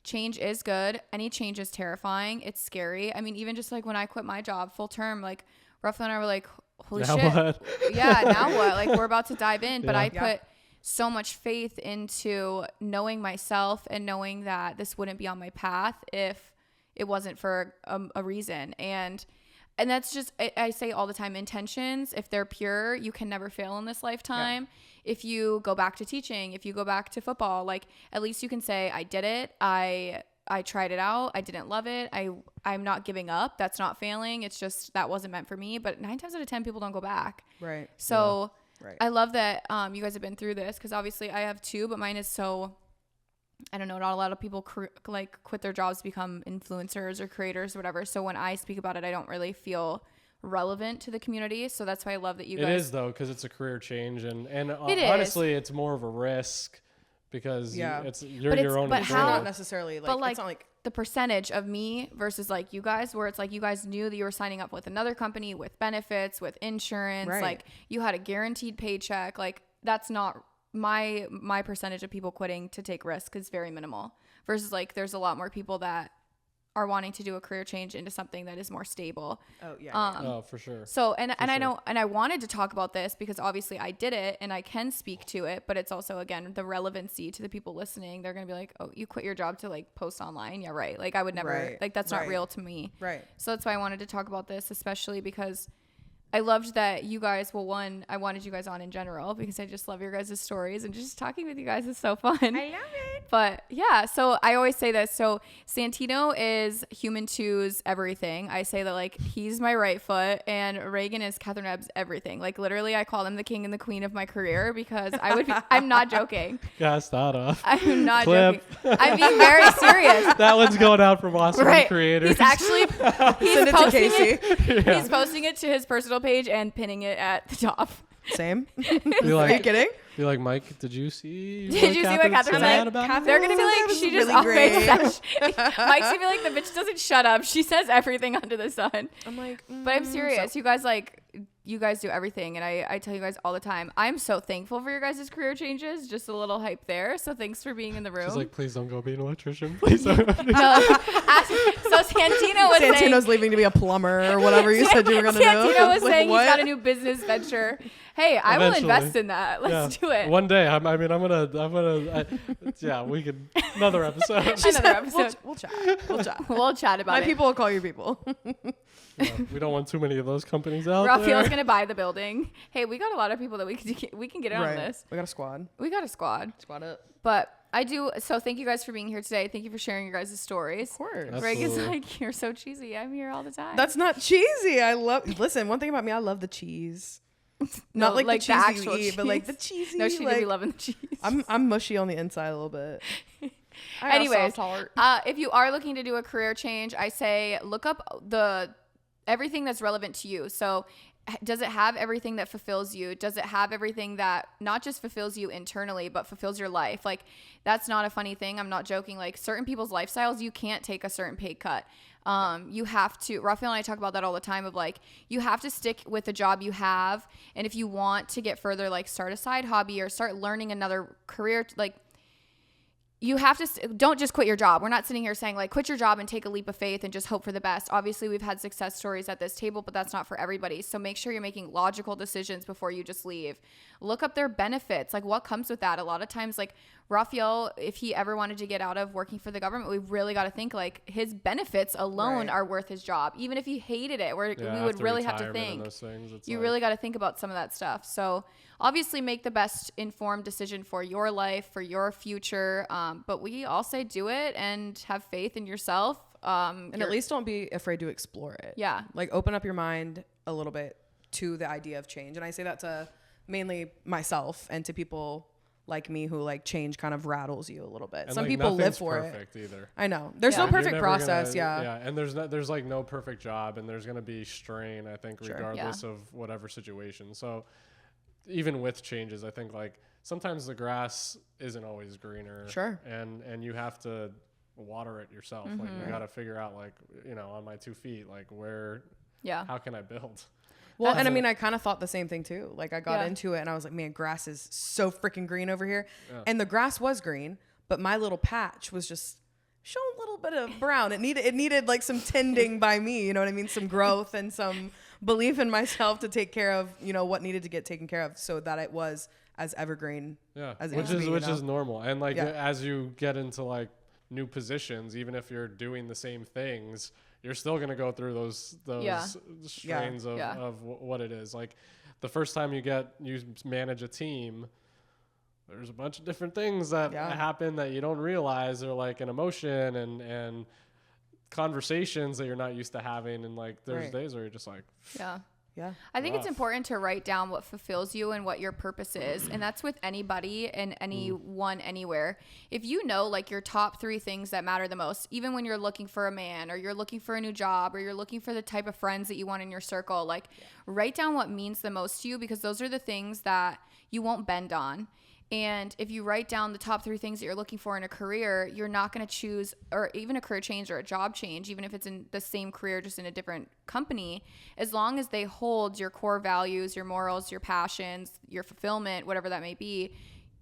change is good. Any change is terrifying. It's scary. I mean, even just like when I quit my job full term, like Ruffalo and I were like, holy now shit. What? Yeah, now what? Like we're about to dive in. But I put so much faith into knowing myself and knowing that this wouldn't be on my path if it wasn't for a reason. And that's just, I say all the time, intentions, if they're pure, you can never fail in this lifetime. Yeah. If you go back to teaching, if you go back to football, like at least you can say, I did it. I tried it out. I didn't love it. I'm not giving up. That's not failing. It's just, that wasn't meant for me. But 9 times out of 10, people don't go back. Right. So I love that you guys have been through this, because obviously I have too, but mine is so, I don't know, not a lot of people quit their jobs to become influencers or creators or whatever. So when I speak about it, I don't really feel relevant to the community. So that's why I love that you guys. It is though, because it's a career change, and honestly, it's more of a risk, because you're your own. But how? Not necessarily. Like, but like, it's not like the percentage of me versus like you guys, where it's like you guys knew that you were signing up with another company with benefits, with insurance, like you had a guaranteed paycheck. Like that's not my percentage of people quitting to take risk is very minimal, versus like there's a lot more people that are wanting to do a career change into something that is more stable. Oh yeah. Oh, for sure. So, and I know, and I wanted to talk about this because obviously I did it and I can speak to it, but it's also, again, the relevancy to the people listening. They're going to be like, oh, you quit your job to like post online. Yeah. Right. Like I would never, like that's not real to me. Right. So that's why I wanted to talk about this, especially because I loved that you guys, well, one, I wanted you guys on in general because I just love your guys' stories, and just talking with you guys is so fun. I love it. But yeah, so I always say this. So Santino is Human 2's everything. I say that like he's my right foot, and Reagan is Catherine Ebb's everything. Like literally, I call them the king and the queen of my career because I would be, I'm not joking. Cast that off. I'm not Clip. joking. I'm being very serious. That one's going out from Awesome Right. Creators. He's actually Send it to Casey. Yeah. He's posting it to his personal page and pinning it at the top. Same. Be Are you like, kidding? be like, Mike, did you see? Did you see what Catherine said said? about Catherine- it? They're gonna be like, That was she just really always great. says. Mike's gonna be like, the bitch doesn't shut up. She says everything under the sun. I'm like, But I'm serious. You guys do everything, and I tell you guys all the time. I'm so thankful for your guys' career changes. Just a little hype there. So thanks for being in the room. She's like, please don't go be an electrician. Please don't. No. So Santino was saying. Santino's leaving to be a plumber or whatever you said you were gonna do. Santino was Like, saying what? he's got a new business venture. Hey, I will Eventually. invest in that. Let's do it. One day. I'm gonna. Yeah, we could. Another episode. Another episode. We'll chat. We'll chat. We'll chat about My it. people will call you people. Yeah, we don't want too many of those companies out Raphael's there. gonna buy the building. Hey, we got a lot of people that we can get in on this. We got a squad. We got a squad. Squad up. But I do. So thank you guys for being here today. Thank you for sharing your guys' stories. Of course. That's- Greg is Absolutely. like, you're so cheesy. I'm here all the time. That's not cheesy. Listen, one thing about me, I love the cheese. Not like the cheese that you eat, but like the cheesy. No, she like, do be loving the cheese. I'm mushy on the inside a little bit. I got a Anyways, soft heart. if you are looking to do a career change, I say look up everything that's relevant to you. So does it have everything that fulfills you? Does it have everything that not just fulfills you internally, but fulfills your life? Like, that's not a funny thing. I'm not joking. Like, certain people's lifestyles, you can't take a certain pay cut. You have to, Raphael and I talk about that all the time of like, you have to stick with the job you have. And if you want to get further, like start a side hobby or start learning another career, like, you have to don't just quit your job. We're not sitting here saying like quit your job and take a leap of faith and just hope for the best. Obviously, we've had success stories at this table, but that's not for everybody. So make sure you're making logical decisions before you just leave. Look up their benefits, like what comes with that. A lot of times, like Raphael, if he ever wanted to get out of working for the government, we really got to think like his benefits alone Right. are worth his job. Even if he hated it, we would really have to think. You really got to think about some of that stuff. So obviously make the best informed decision for your life, for your future. But we all say do it and have faith in yourself. And at least don't be afraid to explore it. Yeah. Like open up your mind a little bit to the idea of change. And I say that to mainly myself and to people like me who like change kind of rattles you a little bit. And Some like, people live nothing's for perfect it. either. I know. There's Yeah. no perfect You're never process. gonna- Yeah. And there's like no perfect job, and there's gonna be strain. I think Sure. regardless of whatever situation. So even with changes, I think like sometimes the grass isn't always greener. Sure. And you have to water it yourself. Like you got to figure out like on my 2 feet like where Yeah. how can I build. Well, That's and I it. mean, I kind of thought the same thing too. Like I got Yeah. into it and I was like, man, grass is so freaking green over here. Yeah. And the grass was green, but my little patch was just showing a little bit of brown. It needed like some tending by me, you know what I mean? Some growth and some belief in myself to take care of, what needed to get taken care of so that it was as evergreen. Yeah, As it which used to is be, which is normal. And like Yeah. as you get into like new positions, even if you're doing the same things, you're still gonna go through those Yeah. strains of, Yeah. of what it is. Like the first time you manage a team, there's a bunch of different things that Yeah. happen that you don't realize are like an emotion and conversations that you're not used to having. And like there's Right. days where you're just like, Yeah. Yeah. I think it's Rough. important to write down what fulfills you and what your purpose is. And that's with anybody and anyone anywhere. If you know like your top 3 things that matter the most, even when you're looking for a man or you're looking for a new job or you're looking for the type of friends that you want in your circle, like write down what means the most to you because those are the things that you won't bend on. And if you write down the top 3 things that you're looking for in a career, you're not going to choose, or even a career change or a job change, even if it's in the same career, just in a different company, as long as they hold your core values, your morals, your passions, your fulfillment, whatever that may be,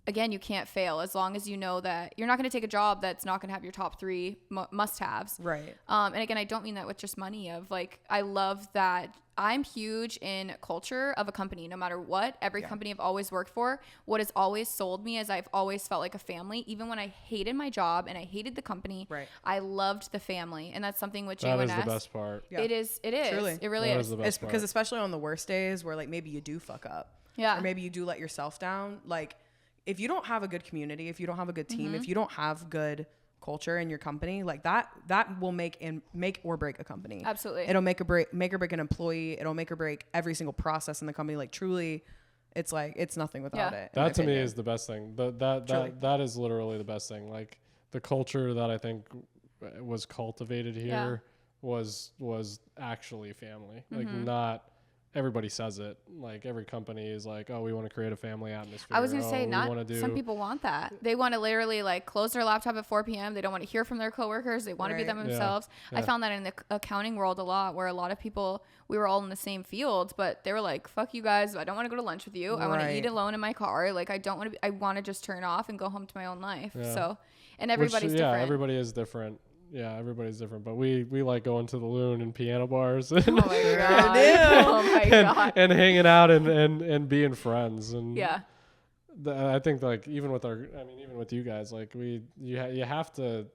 again, you can't fail as long as you know that you're not going to take a job that's not going to have your top 3 must-haves. Right. And again, I don't mean that with just money of like, I love that I'm huge in culture of a company, no matter what. Every company I've always worked for, what has always sold me is I've always felt like a family. Even when I hated my job and I hated the company, Right. I loved the family. And that's something with That JNS. is the best part. Yeah. It is. Truly. It really That is. is the best part. Because especially on the worst days where like maybe you do fuck up. Yeah. Or maybe you do let yourself down. Like if you don't have a good community, if you don't have a good team, if you don't have good culture in your company, like that will make or break a company. Absolutely. It'll make or break an employee. It'll make or break every single process in the company. Like truly, it's like it's nothing without it. That to me is the best thing. That is literally the best thing. Like the culture that I think was cultivated here was actually family. Like not everybody says it. Like every company is like, oh, we want to create a family atmosphere. I was going to say, some people want that. They want to literally like close their laptop at 4 p.m. They don't want to hear from their coworkers. They want to be them themselves. I found that in the accounting world a lot, where a lot of people, we were all in the same field, but they were like, fuck you guys. I don't want to go to lunch with you. I want to eat alone in my car. Like I don't want to, I want to just turn off and go home to my own life. So, and everybody's different. Yeah, everybody is different. Yeah, everybody's different, but we like going to the Loon and piano bars and, Oh my god! Oh my god! and hanging out and being friends and I think like even with you guys, like you have to.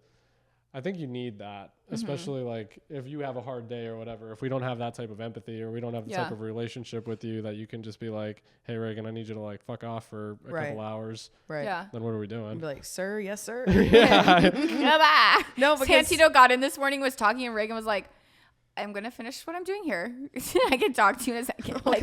I think you need that, especially like if you have a hard day or whatever. If we don't have that type of empathy or we don't have the type of relationship with you that you can just be like, hey Reagan, I need you to like fuck off for a couple hours. Right. Yeah. Then what are we doing? I'd be like, sir, yes, sir. Yeah. No, because Santino got in this morning, was talking, and Reagan was like, I'm going to finish what I'm doing here. I can talk to you in a second. Like,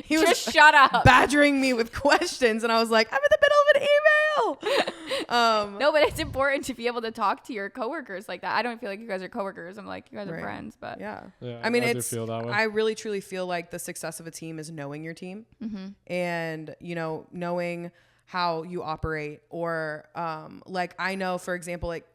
he was just shut up. badgering me with questions, and I was like, I'm in the middle of an email. No, but it's important to be able to talk to your coworkers like that. I don't feel like you guys are coworkers. I'm like, you guys are friends, but yeah. I mean, I do feel that way. I really truly feel like the success of a team is knowing your team and, knowing how you operate or, like I know, for example, like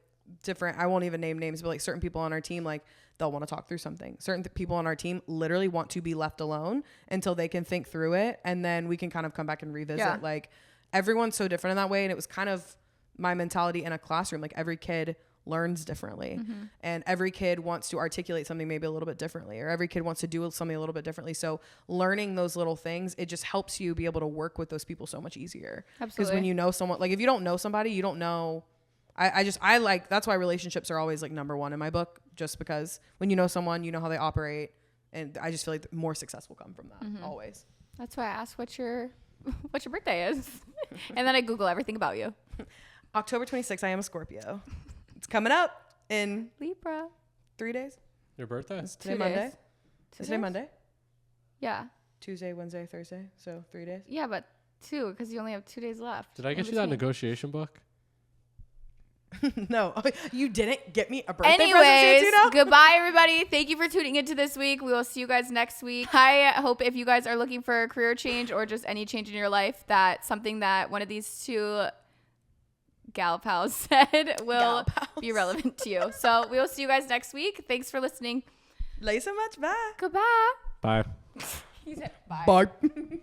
I won't even name names, but like certain people on our team, like they'll want to talk through something. Certain people on our team literally want to be left alone until they can think through it. And then we can kind of come back and revisit. Yeah. Like everyone's so different in that way. And it was kind of my mentality in a classroom. Like every kid learns differently and every kid wants to articulate something maybe a little bit differently, or every kid wants to do something a little bit differently. So learning those little things, it just helps you be able to work with those people so much easier. Absolutely. Because when you know someone, like if you don't know somebody, you don't know. I like, that's why relationships are always like number one in my book, just because when you know someone, you know how they operate. And I just feel like more success will come from that always. that's why I asked what your birthday is. And then I Google everything about you. October 26th, I am a Scorpio. It's coming up in Libra. 3 days. Your birthday? Is today 2 Monday? days. Is today Monday? Yeah. Tuesday, Wednesday, Thursday. So 3 days. Yeah, but 2, because you only have 2 days left. Did I get you that negotiation book? No, you didn't get me a birthday present, Anyways, Santino? goodbye, everybody. Thank you for tuning into this week. We will see you guys next week. I hope if you guys are looking for a career change or just any change in your life, that something that one of these 2 gal pals said will be relevant to you. So we will see you guys next week. Thanks for listening. Love you so much. Bye. Goodbye. Bye. He said bye. Bye.